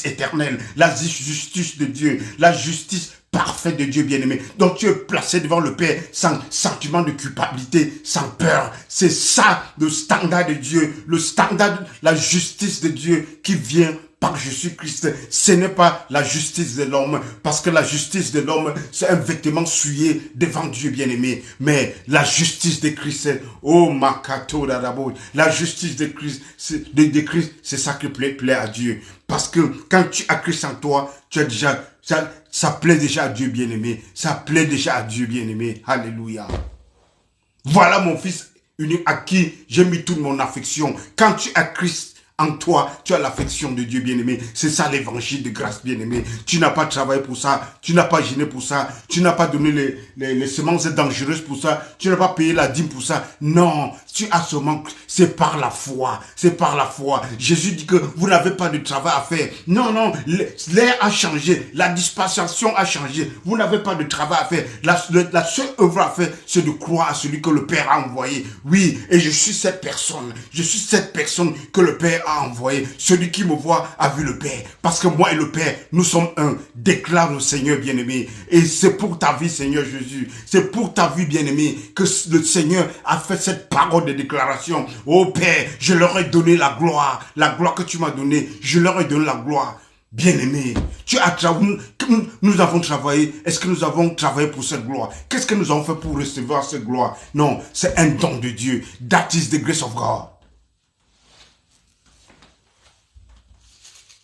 éternelle, la justice de Dieu, la justice parfaite de Dieu, bien-aimé. Donc tu es placé devant le Père sans sentiment de culpabilité, sans peur. C'est ça le standard de Dieu, le standard, la justice de Dieu qui vient par Jésus-Christ. Ce n'est pas la justice de l'homme, parce que la justice de l'homme, c'est un vêtement souillé devant Dieu, bien-aimé. Mais la justice de Christ, oh Makato Dadabo, la justice de Christ, c'est ça qui plaît à Dieu. Parce que quand tu as Christ en toi, tu as déjà, ça plaît déjà à Dieu, bien-aimé. Ça plaît déjà à Dieu, bien-aimé. Alléluia. Voilà mon fils unique à qui j'ai mis toute mon affection. Quand tu as Christ en toi, tu as l'affection de Dieu, bien-aimé. C'est ça l'évangile de grâce, bien-aimé. Tu n'as pas travaillé pour ça. Tu n'as pas gêné pour ça. Tu n'as pas donné les semences dangereuses pour ça. Tu n'as pas payé la dîme pour ça. Non, tu as seulement... C'est par la foi. C'est par la foi. Jésus dit que vous n'avez pas de travail à faire. Non, non. L'air a changé. La dispensation a changé. Vous n'avez pas de travail à faire. La seule œuvre à faire, c'est de croire à celui que le Père a envoyé. Oui, et je suis cette personne. Je suis cette personne que le Père a envoyé. Celui qui me voit a vu le Père. Parce que moi et le Père, nous sommes un. Déclare le Seigneur, bien-aimé. Et c'est pour ta vie, Seigneur Jésus. C'est pour ta vie, bien-aimé, que le Seigneur a fait cette parole de déclaration. Oh Père, je leur ai donné la gloire. La gloire que tu m'as donnée, je leur ai donné la gloire. Bien-aimé, nous avons travaillé. Est-ce que nous avons travaillé pour cette gloire? Qu'est-ce que nous avons fait pour recevoir cette gloire? Non, c'est un don de Dieu. That is the grace of God.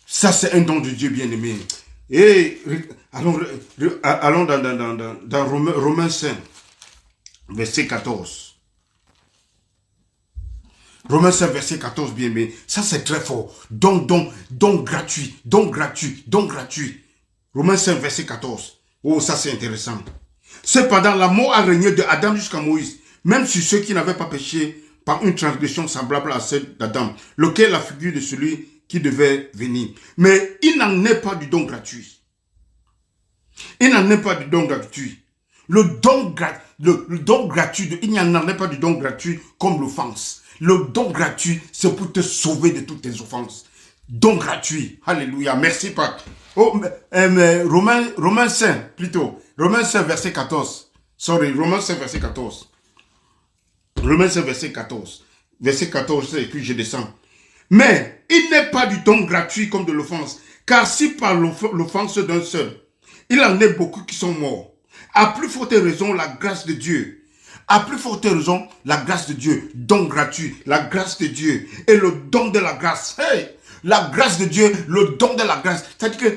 Ça, c'est un don de Dieu, bien-aimé. Et allons dans Romains 5, verset 14. Romains 5, verset 14, bien-aimé. Ça, c'est très fort. Don gratuit. Romains 5, verset 14. Oh, ça, c'est intéressant. Cependant, la mort a régné de Adam jusqu'à Moïse, même sur ceux qui n'avaient pas péché par une transgression semblable à celle d'Adam, lequel est la figure de celui qui devait venir. Mais il n'en est pas du don gratuit. Il n'en est pas du don gratuit. Le don gratuit, il n'y en est pas du don gratuit comme l'offense. Le don gratuit, c'est pour te sauver de toutes tes offenses. Don gratuit. Alléluia. Merci, Pâques. Oh, Romains 5, plutôt. Romains 5, verset 14. Sorry, Romains 5, verset 14. Romains 5, verset 14. Verset 14, et puis je descends. Mais il n'est pas du don gratuit comme de l'offense. Car si par l'offense d'un seul, il en est beaucoup qui sont morts. À plus forte raison, la grâce de Dieu. À plus forte raison, la grâce de Dieu. Don gratuit, la grâce de Dieu. Et le don de la grâce. Hey! La grâce de Dieu, le don de la grâce. C'est-à-dire que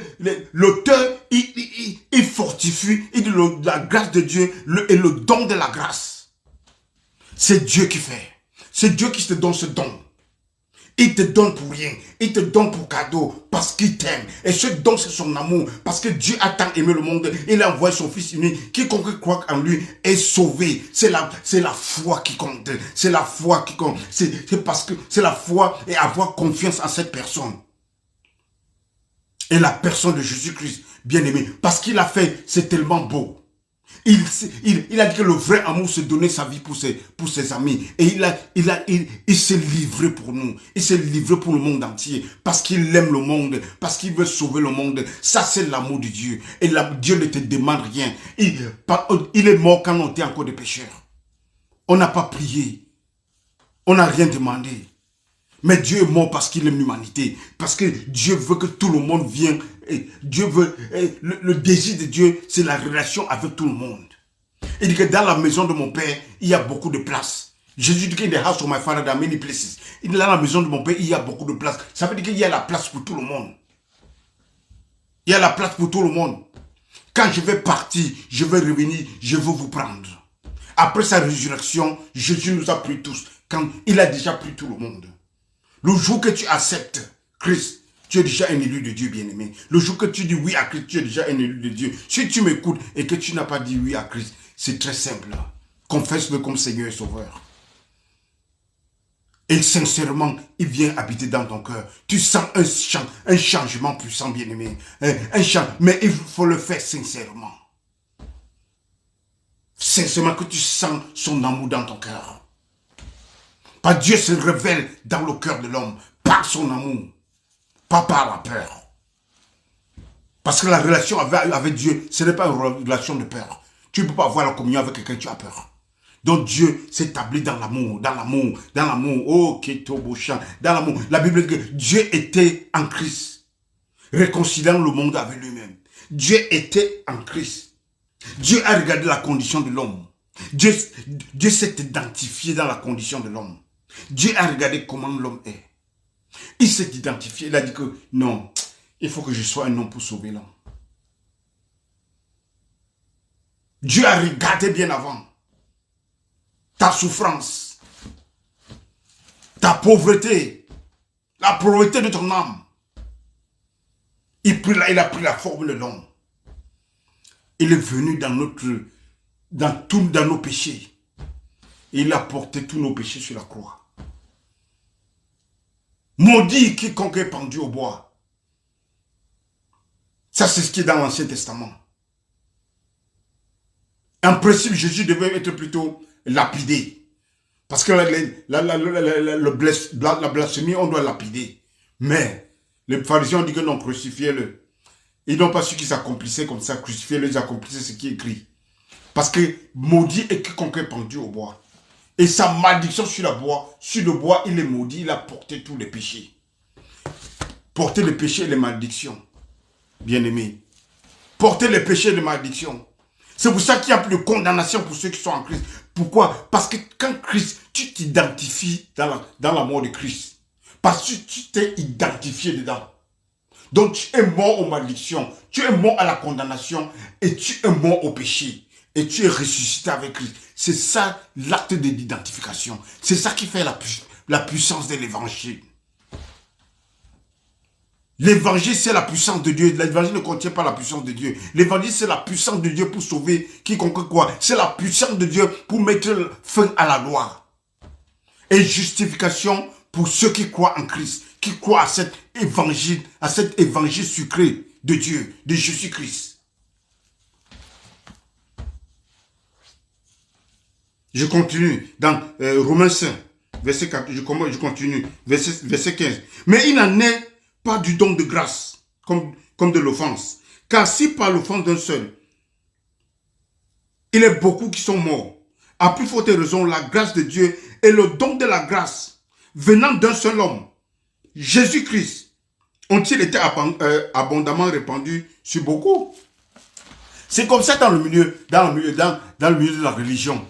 l'auteur, il fortifie, il dit la grâce de Dieu et le don de la grâce. C'est Dieu qui fait. C'est Dieu qui te donne ce don. Il te donne pour rien. Il te donne pour cadeau parce qu'il t'aime. Et ce don, c'est son amour. Parce que Dieu a tant aimé le monde. Il a envoyé son Fils unique. Quiconque croit en lui est sauvé. C'est la foi qui compte. C'est la foi qui compte. C'est parce que c'est la foi et avoir confiance en cette personne. Et la personne de Jésus-Christ, bien aimé. Parce qu'il a fait, c'est tellement beau. Il a dit que le vrai amour, c'est donner sa vie pour ses amis. Et il s'est livré pour nous. Il s'est livré pour le monde entier. Parce qu'il aime le monde. Parce qu'il veut sauver le monde. Ça, c'est l'amour de Dieu. Et Dieu ne te demande rien. Il est mort quand on était encore des pécheurs. On n'a pas prié. On n'a rien demandé. Mais Dieu est mort parce qu'il aime l'humanité. Parce que Dieu veut que tout le monde vienne. Et Dieu veut, le désir de Dieu, c'est la relation avec tout le monde. Il dit que dans la maison de mon Père, il y a beaucoup de place. Jésus dit qu'il y a the house of my father, there are many places. Il dit dans la maison de mon Père, il y a beaucoup de place. Ça veut dire qu'il y a la place pour tout le monde. Il y a la place pour tout le monde. Quand je vais partir, je vais revenir, je veux vous prendre. Après sa résurrection, Jésus nous a pris tous. Quand il a déjà pris tout le monde. Le jour que tu acceptes Christ, tu es déjà un élu de Dieu, bien-aimé. Le jour que tu dis oui à Christ, tu es déjà un élu de Dieu. Si tu m'écoutes et que tu n'as pas dit oui à Christ, c'est très simple. Confesse-le comme Seigneur et Sauveur. Et sincèrement, il vient habiter dans ton cœur. Tu sens un changement puissant, bien-aimé. Mais il faut le faire sincèrement. Sincèrement que tu sens son amour dans ton cœur. Pas Dieu se révèle dans le cœur de l'homme par son amour, pas par la peur. Parce que la relation avec Dieu, ce n'est pas une relation de peur. Tu ne peux pas avoir la communion avec quelqu'un, tu as peur. Donc Dieu s'établit dans l'amour, dans l'amour, dans l'amour. Oh, Ketoboshan, dans l'amour. La Bible dit que Dieu était en Christ, réconciliant le monde avec lui-même. Dieu était en Christ. Dieu a regardé la condition de l'homme. Dieu s'est identifié dans la condition de l'homme. Dieu a regardé comment l'homme est. Il s'est identifié. Il a dit que non, il faut que je sois un homme pour sauver l'homme. Dieu a regardé bien avant ta souffrance, ta pauvreté, la pauvreté de ton âme. Il a pris la forme de l'homme. Il est venu dans nos péchés. Il a porté tous nos péchés sur la croix. Maudit quiconque est pendu au bois. Ça, c'est ce qui est dans l'Ancien Testament. En principe, Jésus devait être plutôt lapidé. Parce que la blasphémie, on doit lapider. Mais les pharisiens ont dit que non, crucifiez-le. Ils n'ont pas su qu'ils accomplissaient comme ça, crucifiez-le, ils accomplissaient ce qui est écrit. Parce que maudit est quiconque est pendu au bois. Et sa malédiction sur le bois, il est maudit, il a porté tous les péchés. Porter les péchés et les malédictions, bien-aimés. Porter les péchés et les malédictions. C'est pour ça qu'il n'y a plus de condamnation pour ceux qui sont en Christ. Pourquoi? Parce que quand Christ, tu t'identifies dans la mort de Christ. Parce que tu t'es identifié dedans. Donc tu es mort aux malédictions, tu es mort à la condamnation et tu es mort au péché. Et tu es ressuscité avec Christ. C'est ça l'acte d'identification. C'est ça qui fait la puissance de l'évangile. L'évangile, c'est la puissance de Dieu. L'évangile ne contient pas la puissance de Dieu. L'évangile, c'est la puissance de Dieu pour sauver quiconque croit. C'est la puissance de Dieu pour mettre fin à la loi. Et justification pour ceux qui croient en Christ, qui croient à cet évangile sucré de Dieu, de Jésus-Christ. Je continue dans Romains 5, verset 4, je continue, verset 15. Mais il n'en est pas du don de grâce, comme de l'offense. Car si par l'offense d'un seul, il est beaucoup qui sont morts, à plus forte raison, la grâce de Dieu et le don de la grâce venant d'un seul homme, Jésus-Christ, ont-ils été abondamment répandus sur beaucoup. C'est comme ça dans le milieu de la religion.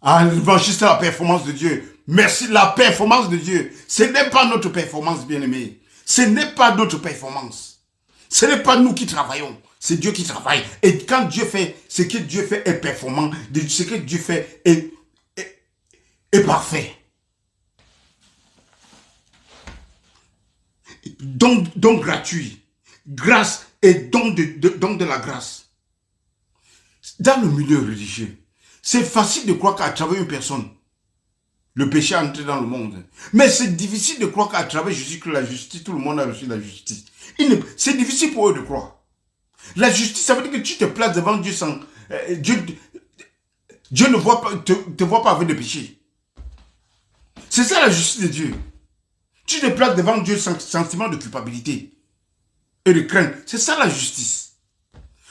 Ah, l'évangile, c'est la performance de Dieu. Merci, la performance de Dieu. Ce n'est pas notre performance, bien-aimé. Ce n'est pas notre performance. Ce n'est pas nous qui travaillons. C'est Dieu qui travaille. Et quand Dieu fait, ce que Dieu fait est performant. Ce que Dieu fait est parfait. Don gratuit. Grâce et don de la grâce. Dans le milieu religieux, c'est facile de croire qu'à travers une personne, le péché est entré dans le monde. Mais c'est difficile de croire qu'à travers Jésus-Christ, la justice, tout le monde a reçu la justice. C'est difficile pour eux de croire. La justice, ça veut dire que tu te places devant Dieu sans... Dieu ne te voit pas avec le péché. C'est ça la justice de Dieu. Tu te places devant Dieu sans sentiment de culpabilité et de crainte. C'est ça la justice.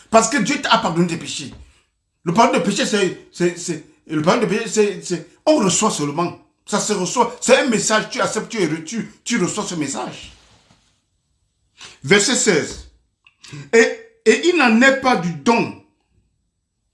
Parce que Dieu t'a pardonné tes péchés. Le pardon de péché, on reçoit seulement. Ça se reçoit. C'est un message, tu acceptes, tu reçois ce message. Verset 16. Et il n'en est pas du don,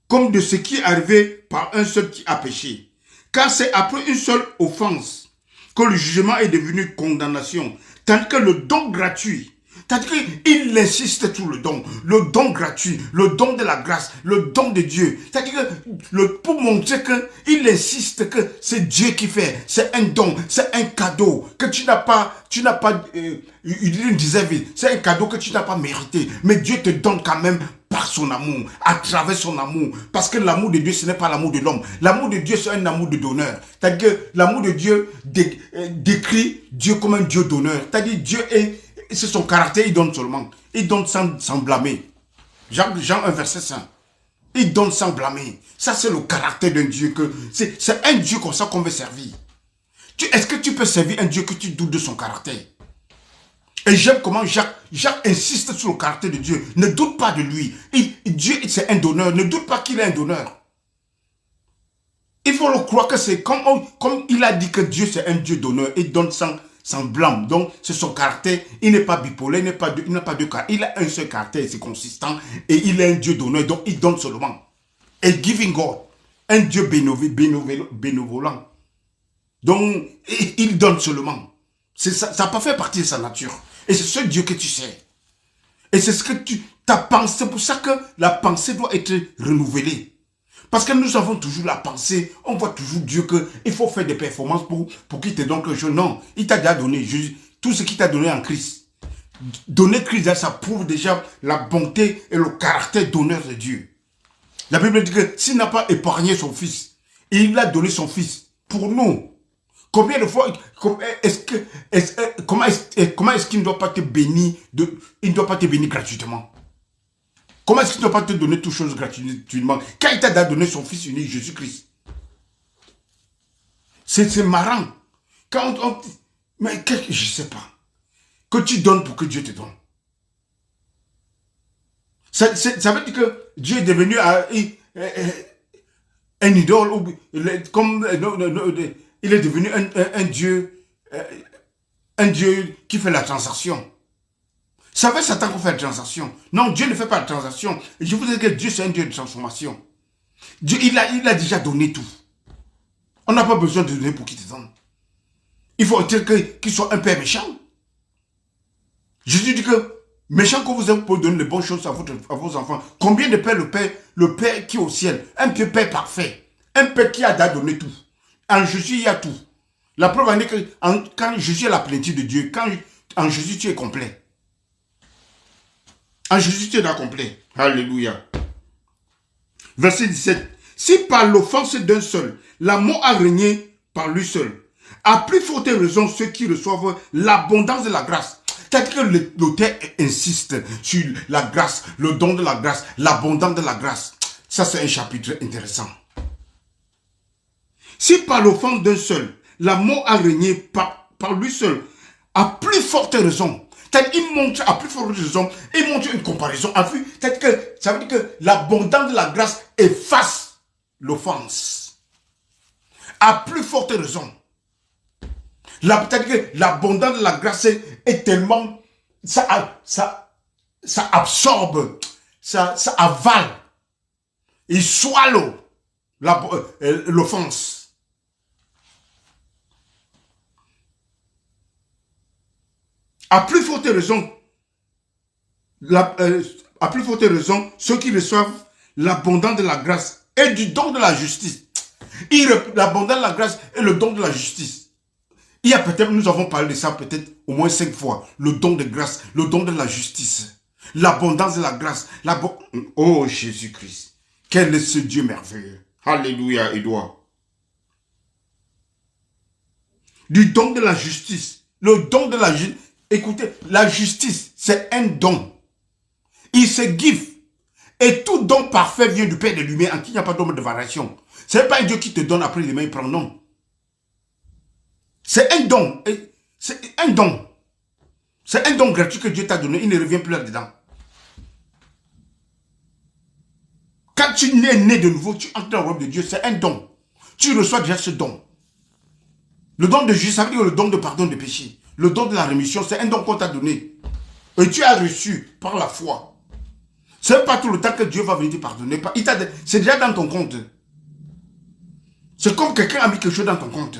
comme de ce qui est arrivé par un seul qui a péché. Car c'est après une seule offense que le jugement est devenu condamnation. Tandis que le don gratuit, c'est-à-dire qu'il insiste sur le don gratuit, le don de la grâce, le don de Dieu. C'est-à-dire que pour montrer qu'il insiste que c'est Dieu qui fait, c'est un don, c'est un cadeau que tu n'as pas, il disait, c'est un cadeau que tu n'as pas mérité. Mais Dieu te donne quand même par son amour, à travers son amour. Parce que l'amour de Dieu, ce n'est pas l'amour de l'homme. L'amour de Dieu, c'est un amour de donneur. C'est-à-dire que l'amour de Dieu décrit Dieu comme un Dieu donneur. C'est-à-dire Dieu c'est son caractère, il donne seulement. Il donne sans blâmer. Jean 1, verset 5. Il donne sans blâmer. Ça, c'est le caractère d'un Dieu. C'est un Dieu comme ça qu'on veut servir. Est-ce que tu peux servir un Dieu que tu doutes de son caractère? Et j'aime comment Jacques insiste sur le caractère de Dieu. Ne doute pas de lui. Dieu, c'est un donneur. Ne doute pas qu'il est un donneur. Il faut le croire que c'est comme il a dit que Dieu, c'est un Dieu donneur. Il donne sans blâme. Donc, c'est son caractère. Il n'est pas bipolaire, il n'a pas deux caractères. Il a un seul caractère, c'est consistant. Et il est un Dieu donneur, donc il donne seulement. Et giving God, un Dieu bénévolent. Donc, il donne seulement. Ça n'a pas fait partie de sa nature. Et c'est ce Dieu que tu sais. Et c'est ce que ta pensée. C'est pour ça que la pensée doit être renouvelée. Parce que nous avons toujours la pensée, on voit toujours Dieu qu'il faut faire des performances pour qu'il te donne quelque chose. Non, il t'a déjà donné tout ce qu'il t'a donné en Christ. Donner Christ, ça prouve déjà la bonté et le caractère d'honneur de Dieu. La Bible dit que s'il n'a pas épargné son fils, il a donné son fils pour nous. Combien de fois, comment est-ce qu'il ne doit pas te bénir, il ne doit pas te bénir gratuitement? Comment est-ce qu'il ne doit pas te donner toutes choses gratuitement? Quand il t'a donné son fils unique, Jésus-Christ. C'est marrant. Mais je ne sais pas. Que tu donnes pour que Dieu te donne. Ça veut dire que Dieu est devenu un idole. Il est devenu un Dieu qui fait la transaction. Ça veut Satan qu'on fait la transaction. Non, Dieu ne fait pas la transaction. Je vous dis que Dieu, c'est un Dieu de transformation. Dieu, il a déjà donné tout. On n'a pas besoin de donner pour qu'il te donne. Il faut qu'il soit un père méchant. Jésus dit que méchant que vous êtes pour donner les bonnes choses à vos enfants. Combien de pères le père qui est au ciel, un père parfait, un père qui a donné tout. En Jésus, il y a tout. La preuve en est que quand Jésus est la plénitude de Dieu, en Jésus, tu es complet. En Jésus, tu es complet. Alléluia. Verset 17. Si par l'offense d'un seul, la mort a régné par lui seul, à plus forte raison ceux qui reçoivent l'abondance de la grâce. C'est-à-dire que l'auteur insiste sur la grâce, le don de la grâce, l'abondance de la grâce. Ça, c'est un chapitre intéressant. Si par l'offense d'un seul, la mort a régné par lui seul, à plus forte raison, il montre à plus forte raison, il montre une comparaison. C'est-à-dire que ça veut dire que l'abondance de la grâce efface l'offense. À plus forte raison. C'est-à-dire que l'abondance de la grâce est tellement... Ça absorbe, ça avale. Il swallow l'offense. À plus forte raison, ceux qui reçoivent l'abondance de la grâce et du don de la justice. L'abondance de la grâce et le don de la justice. Il y a peut-être, nous avons parlé de ça peut-être au moins 5 fois. Le don de grâce, le don de la justice. L'abondance de la grâce. Oh Jésus-Christ. Quel est ce Dieu merveilleux. Alléluia, Édouard. Du don de la justice. Le don de la justice. Écoutez, la justice, c'est un don. Il se give. Et tout don parfait vient du Père de lumière en qui il n'y a pas d'homme de variation. Ce n'est pas un Dieu qui te donne après les mains, il prend non. C'est un don. C'est un don. C'est un don gratuit que Dieu t'a donné. Il ne revient plus là-dedans. Quand tu es né de nouveau, tu entres dans le royaume de Dieu. C'est un don. Tu reçois déjà ce don. Le don de justice, ça veut dire le don de pardon des péchés. Le don de la rémission, c'est un don qu'on t'a donné. Et tu as reçu par la foi. Ce n'est pas tout le temps que Dieu va venir te pardonner. C'est déjà dans ton compte. C'est comme quelqu'un a mis quelque chose dans ton compte.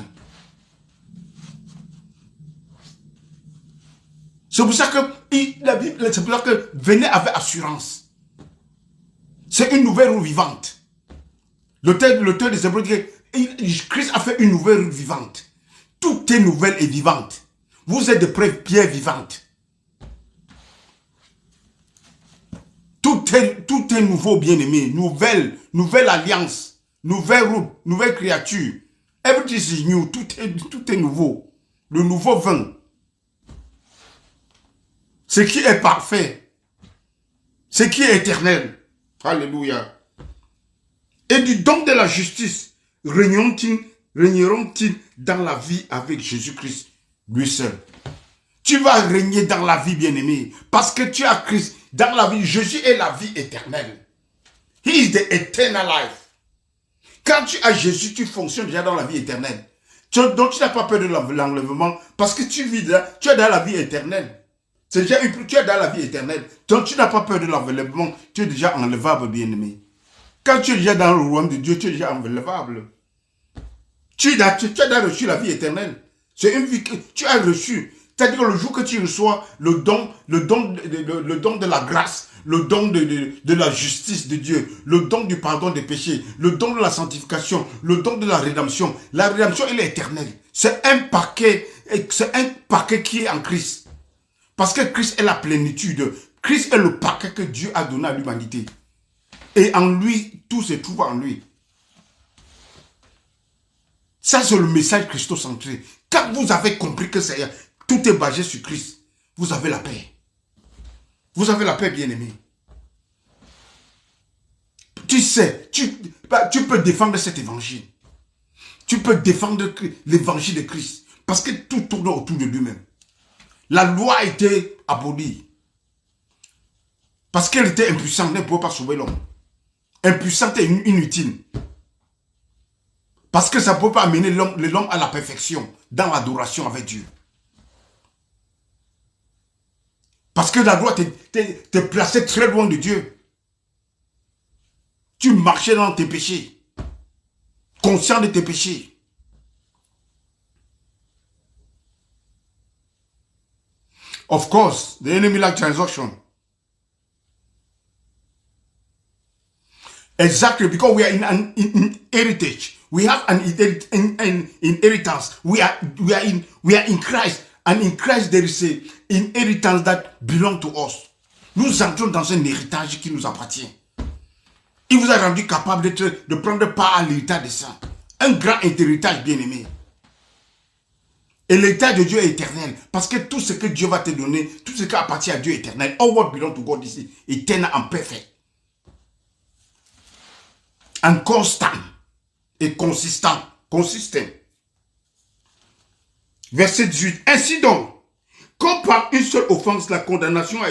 C'est pour ça que la Bible, c'est pour ça que venez avec assurance. C'est une nouvelle roue vivante. L'auteur des Hébreux dit que Christ a fait une nouvelle roue vivante. Tout est nouvelle et vivante. Vous êtes des pierres vivantes. Tout est nouveau, bien-aimé. Nouvelle alliance. Nouvelle route. Nouvelle créature. Everything is new. Tout est nouveau. Le nouveau vin. Ce qui est parfait. Ce qui est éternel. Alléluia. Et du don de la justice, régneront-ils dans la vie avec Jésus-Christ, lui seul. Tu vas régner dans la vie, bien-aimé, parce que tu as Christ dans la vie. Jésus est la vie éternelle. He is the eternal life. Quand tu as Jésus, tu fonctionnes déjà dans la vie éternelle. Donc tu n'as pas peur de l'enlèvement, parce que tu es dans la vie éternelle. Tu es dans la vie éternelle. Donc tu n'as pas peur de l'enlèvement, tu es déjà enlevable, bien-aimé. Quand tu es déjà dans le royaume de Dieu, tu es déjà enlevable. Tu as déjà reçu la vie éternelle. C'est une vie que tu as reçue. C'est-à-dire que le jour que tu reçois le don de la grâce, le don de la justice de Dieu, le don du pardon des péchés, le don de la sanctification, le don de la rédemption. La rédemption, elle est éternelle. C'est un paquet qui est en Christ. Parce que Christ est la plénitude. Christ est le paquet que Dieu a donné à l'humanité. Et en lui, tout se trouve en lui. Ça, c'est le message christocentré. Quand vous avez compris que tout est basé sur Christ, vous avez la paix. Vous avez la paix, bien-aimé. Tu sais, tu peux défendre cet évangile. Tu peux défendre l'évangile de Christ. Parce que tout tourne autour de lui-même. La loi a été abolie. Parce qu'elle était impuissante, elle ne pouvait pas sauver l'homme. Impuissante et inutile. Parce que ça ne peut pas amener l'homme à la perfection dans l'adoration avec Dieu. Parce que la loi te plaçait très loin de Dieu. Tu marchais dans tes péchés. Conscient de tes péchés. Of course, the enemy like transaction. Exactly, because we are in an heritage. We have an inheritance. We are in Christ. And in Christ, there is an inheritance that belongs to us. Nous entrons dans un héritage qui nous appartient. Il vous a rendu capable de prendre part à l'héritage des saints. Un grand héritage, bien-aimé. Et l'héritage de Dieu est éternel. Parce que tout ce que Dieu va te donner, tout ce qui appartient à Dieu est éternel. All what belongs to God is eternal and perfect. And constant. Et consistant. consistent. Verset 18. Ainsi donc, comme par une seule offense, la condamnation a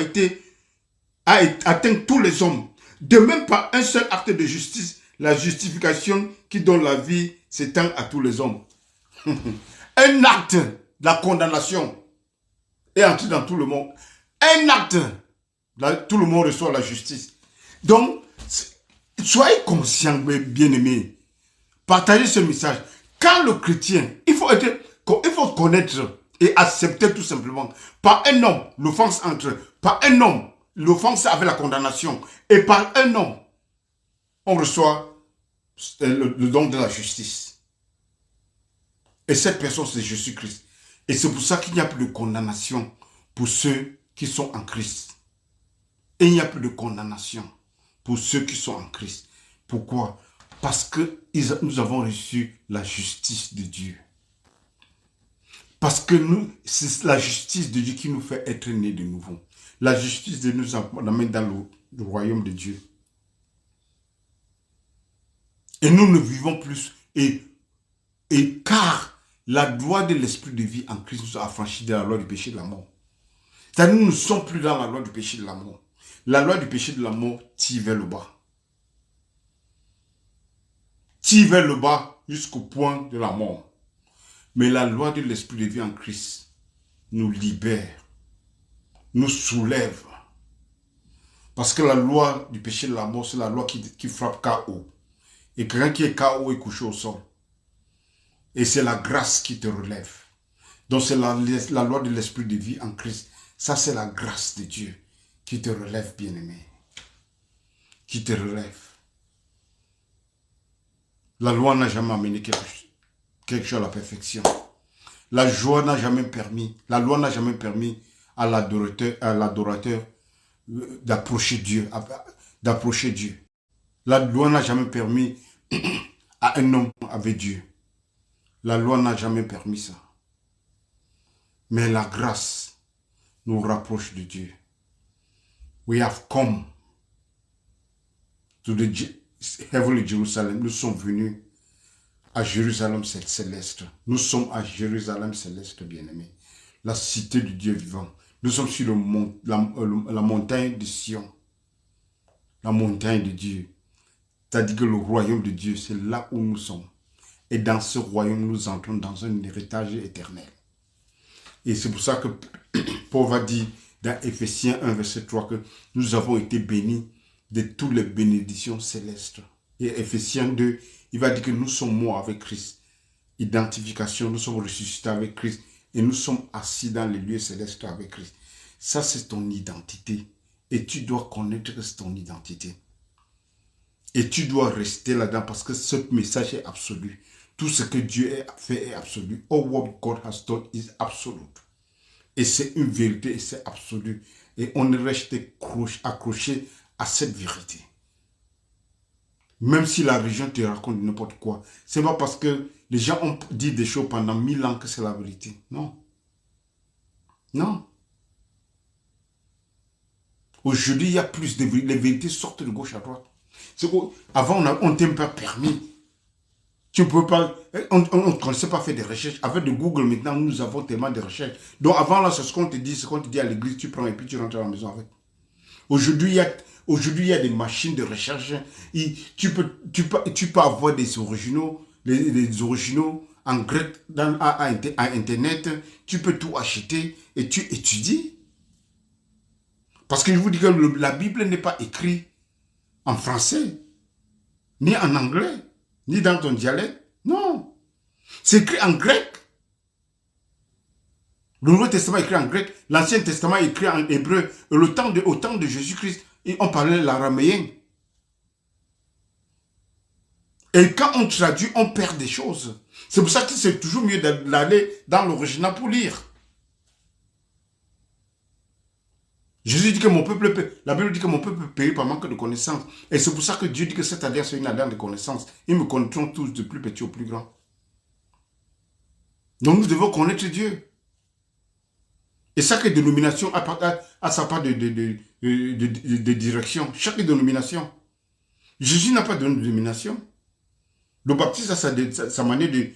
atteint tous les hommes, de même par un seul acte de justice, la justification qui donne la vie s'étend à tous les hommes. Un acte de la condamnation est entré dans tout le monde. Un acte, tout le monde reçoit la justice. Donc, soyez conscients, bien-aimés. Partagez ce message. Quand le chrétien, il faut connaître et accepter tout simplement. Par un homme, l'offense entre. Par un homme, l'offense avec la condamnation. Et par un homme, on reçoit le don de la justice. Et cette personne, c'est Jésus-Christ. Et c'est pour ça qu'il n'y a plus de condamnation pour ceux qui sont en Christ. Et il n'y a plus de condamnation pour ceux qui sont en Christ. Pourquoi? Parce que nous avons reçu la justice de Dieu. Parce que c'est la justice de Dieu qui nous fait être nés de nouveau. La justice de Dieu nous amène dans le royaume de Dieu. Et nous ne vivons plus. Et car la loi de l'esprit de vie en Christ nous a affranchis de la loi du péché et de la mort. C'est-à-dire nous ne sommes plus dans la loi du péché et de la mort. La loi du péché et de la mort tire vers le bas. Tire vers le bas jusqu'au point de la mort. Mais la loi de l'esprit de vie en Christ nous libère, nous soulève. Parce que la loi du péché et de la mort, c'est la loi qui frappe KO. Et quelqu'un qui est KO est couché au sol. Et c'est la grâce qui te relève. Donc c'est la loi de l'esprit de vie en Christ. Ça, c'est la grâce de Dieu qui te relève, bien-aimé. Qui te relève. La loi n'a jamais amené quelque chose à la perfection. La loi n'a jamais permis à l'adorateur d'approcher Dieu. La loi n'a jamais permis à un homme avec Dieu. La loi n'a jamais permis ça. Mais la grâce nous rapproche de Dieu. We have come to the heavenly Jerusalem. Nous sommes venus à Jérusalem céleste. Nous sommes à Jérusalem céleste, bien-aimés. La cité du Dieu vivant. Nous sommes sur la montagne de Sion. La montagne de Dieu. C'est-à-dire que le royaume de Dieu, c'est là où nous sommes. Et dans ce royaume, nous entrons dans un héritage éternel. Et c'est pour ça que Paul va dire dans Éphésiens 1, verset 3, que nous avons été bénis de toutes les bénédictions célestes. Et Éphésiens 2, il va dire que nous sommes morts avec Christ. Identification, nous sommes ressuscités avec Christ. Et nous sommes assis dans les lieux célestes avec Christ. Ça, c'est ton identité. Et tu dois connaître que c'est ton identité. Et tu dois rester là-dedans parce que ce message est absolu. Tout ce que Dieu a fait est absolu. All what God has done is absolute. Et c'est une vérité et c'est absolu. Et on est resté accroché à cette vérité. Même si la religion te raconte n'importe quoi. C'est pas parce que les gens ont dit des choses pendant 1000 ans que c'est la vérité. Non. Non. Aujourd'hui, il y a plus de vérités. Les vérités sortent de gauche à droite. Avant, on ne t'aime pas permis. Tu ne peux pas, on ne connaissait pas faire des recherches. Avec de Google, maintenant, nous avons tellement de recherches. Donc, avant, là, c'est ce qu'on te dit à l'église, tu prends et puis tu rentres à la maison avec. Aujourd'hui, il y a des machines de recherche. Tu peux avoir des originaux, les originaux en grec à Internet. Tu peux tout acheter et tu étudies. Parce que je vous dis que la Bible n'est pas écrite en français, ni en anglais, ni dans ton dialecte. Non. C'est écrit en grec. Le Nouveau Testament est écrit en grec. L'Ancien Testament est écrit en hébreu. Et au temps de Jésus-Christ, on parlait l'araméen. Et quand on traduit, on perd des choses. C'est pour ça que c'est toujours mieux d'aller dans l'original pour lire. Jésus dit que mon peuple, la Bible dit que mon peuple périt par manque de connaissance. Et c'est pour ça que Dieu dit que cette alliance est une alliance de connaissance. Ils me connaîtront tous, du plus petit au plus grand. Donc nous devons connaître Dieu. Et chaque dénomination a sa part de direction. Chaque dénomination. Jésus n'a pas de dénomination. Le baptiste a sa manière de...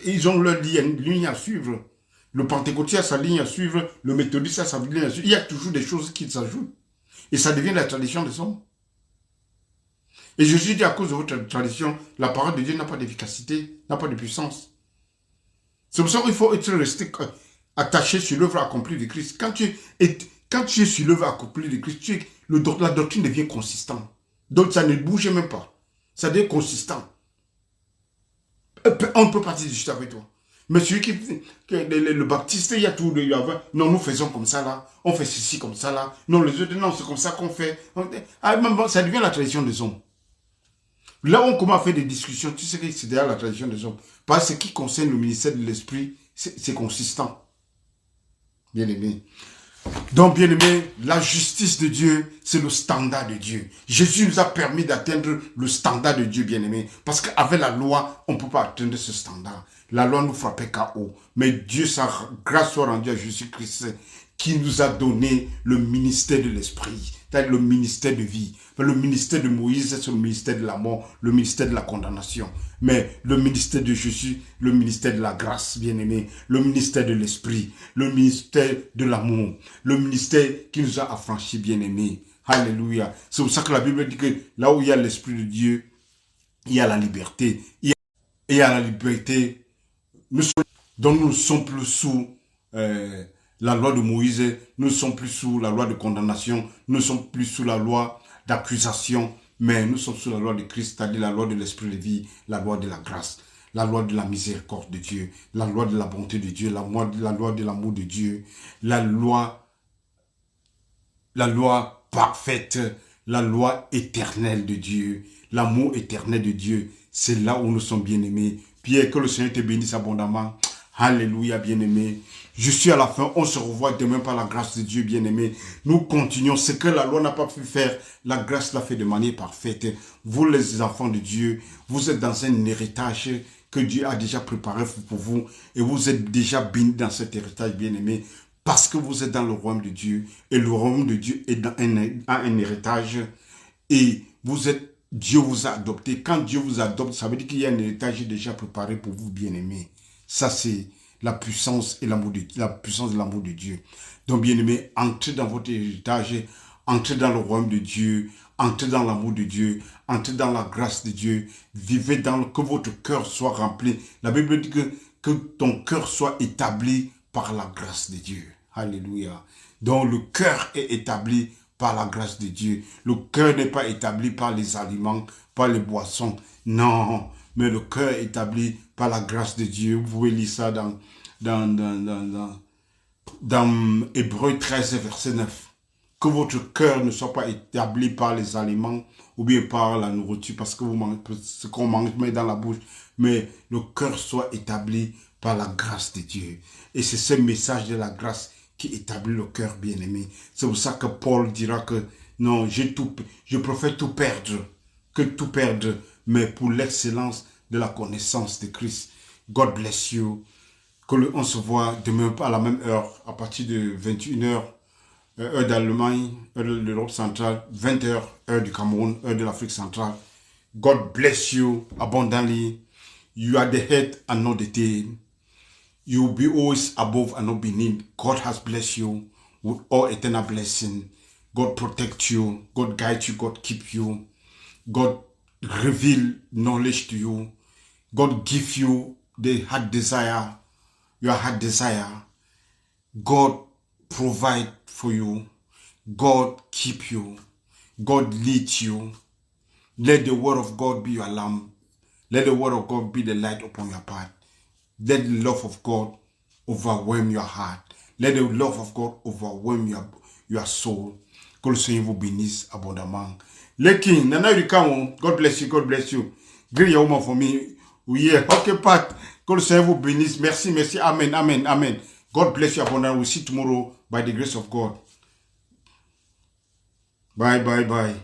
ils ont leur ligne à suivre. Le pentecôtiste a sa ligne à suivre. Le méthodiste a sa ligne à suivre. Il y a toujours des choses qui s'ajoutent. Et ça devient la tradition des hommes. Et Jésus dit à cause de votre tradition, la parole de Dieu n'a pas d'efficacité, n'a pas de puissance. C'est pour ça qu'il faut être resté attaché sur l'œuvre accomplie de Christ. Quand tu es sur l'œuvre accomplie de Christ, la doctrine devient consistante. Donc ça ne bouge même pas. Ça devient consistant. On ne peut pas discuter avec toi. Mais celui le baptiste, il y a tout. Non, nous faisons comme ça là. On fait ceci comme ça là. Non, les autres, non, c'est comme ça qu'on fait. Ça devient la tradition des hommes. Là où on commence à faire des discussions, tu sais que c'est derrière la tradition des hommes. Parce que ce qui concerne le ministère de l'Esprit, c'est consistant. Bien aimé. Donc, bien aimé, la justice de Dieu, c'est le standard de Dieu. Jésus nous a permis d'atteindre le standard de Dieu, bien aimé. Parce qu'avec la loi, on ne peut pas atteindre ce standard. La loi nous frappait KO. Mais Dieu, sa grâce soit rendue à Jésus-Christ, qui nous a donné le ministère de l'Esprit, c'est-à-dire le ministère de vie. Le ministère de Moïse, c'est le ministère de la mort, le ministère de la condamnation. Mais le ministère de Jésus, le ministère de la grâce, bien-aimé, le ministère de l'Esprit, le ministère de l'amour, le ministère qui nous a affranchis, bien-aimé. Alléluia. C'est pour ça que la Bible dit que là où il y a l'Esprit de Dieu, il y a la liberté. Et il y a la liberté, donc nous ne sommes plus sous la loi de Moïse, nous ne sommes plus sous la loi de condamnation, nous ne sommes plus sous la loi d'accusation, mais nous sommes sous la loi de Christ, c'est-à-dire la loi de l'esprit de vie, la loi de la grâce, la loi de la miséricorde de Dieu, la loi de la bonté de Dieu, la loi de l'amour de Dieu, la loi parfaite, la loi éternelle de Dieu, l'amour éternel de Dieu. C'est là où nous sommes bien-aimés. Pierre, que le Seigneur te bénisse abondamment. Alléluia, bien-aimé. Je suis à la fin. On se revoit demain par la grâce de Dieu, bien-aimé. Nous continuons. Ce que la loi n'a pas pu faire, la grâce l'a fait de manière parfaite. Vous, les enfants de Dieu, vous êtes dans un héritage que Dieu a déjà préparé pour vous. Et vous êtes déjà bénis dans cet héritage, bien-aimé. Parce que vous êtes dans le royaume de Dieu. Et le royaume de Dieu est dans un héritage. Et Dieu vous a adopté. Quand Dieu vous adopte, ça veut dire qu'il y a un héritage déjà préparé pour vous, bien-aimés. Ça, c'est la puissance et l'amour de Dieu. Donc, bien-aimés, entrez dans votre héritage, entrez dans le royaume de Dieu, entrez dans l'amour de Dieu, entrez dans la grâce de Dieu, vivez que votre cœur soit rempli. La Bible dit que ton cœur soit établi par la grâce de Dieu. Alléluia. Donc, le cœur est établi par la grâce de Dieu. Le cœur n'est pas établi par les aliments, par les boissons. Non, mais le cœur est établi par la grâce de Dieu. Vous pouvez lire ça dans Hébreux 13, verset 9. Que votre cœur ne soit pas établi par les aliments ou bien par la nourriture, parce que ce qu'on mange met dans la bouche, mais le cœur soit établi par la grâce de Dieu. Et c'est ce message de la grâce qui établit le cœur, bien-aimé. C'est pour ça que Paul dira que non, je préfère tout perdre que tout perdre, mais pour l'excellence de la connaissance de Christ. God bless you. On se voit demain à la même heure, à partir de 21h, heure d'Allemagne, heure de l'Europe centrale, 20h, heure du Cameroun, heure de l'Afrique centrale. God bless you abundantly. You are the head and not the tail. You will be always above and not beneath. God has blessed you with all eternal blessing. God protect you. God guide you. God keep you. God reveal knowledge to you. God give you the heart desire, your heart desire. God provide for you. God keep you. God lead you. Let the word of God be your lamp. Let the word of God be the light upon your path. Let the love of God overwhelm your heart. Let the love of God overwhelm your soul. Que le Seigneur vous bénisse abondamment. Les kings, Nana Yurikamo, God bless you, God bless you. Great woman for me. Oui, ok, Pat. Que le Seigneur vous bénisse. Merci, merci. Amen, amen, amen. God bless you abundantly. We'll see you tomorrow by the grace of God. Bye, bye, bye.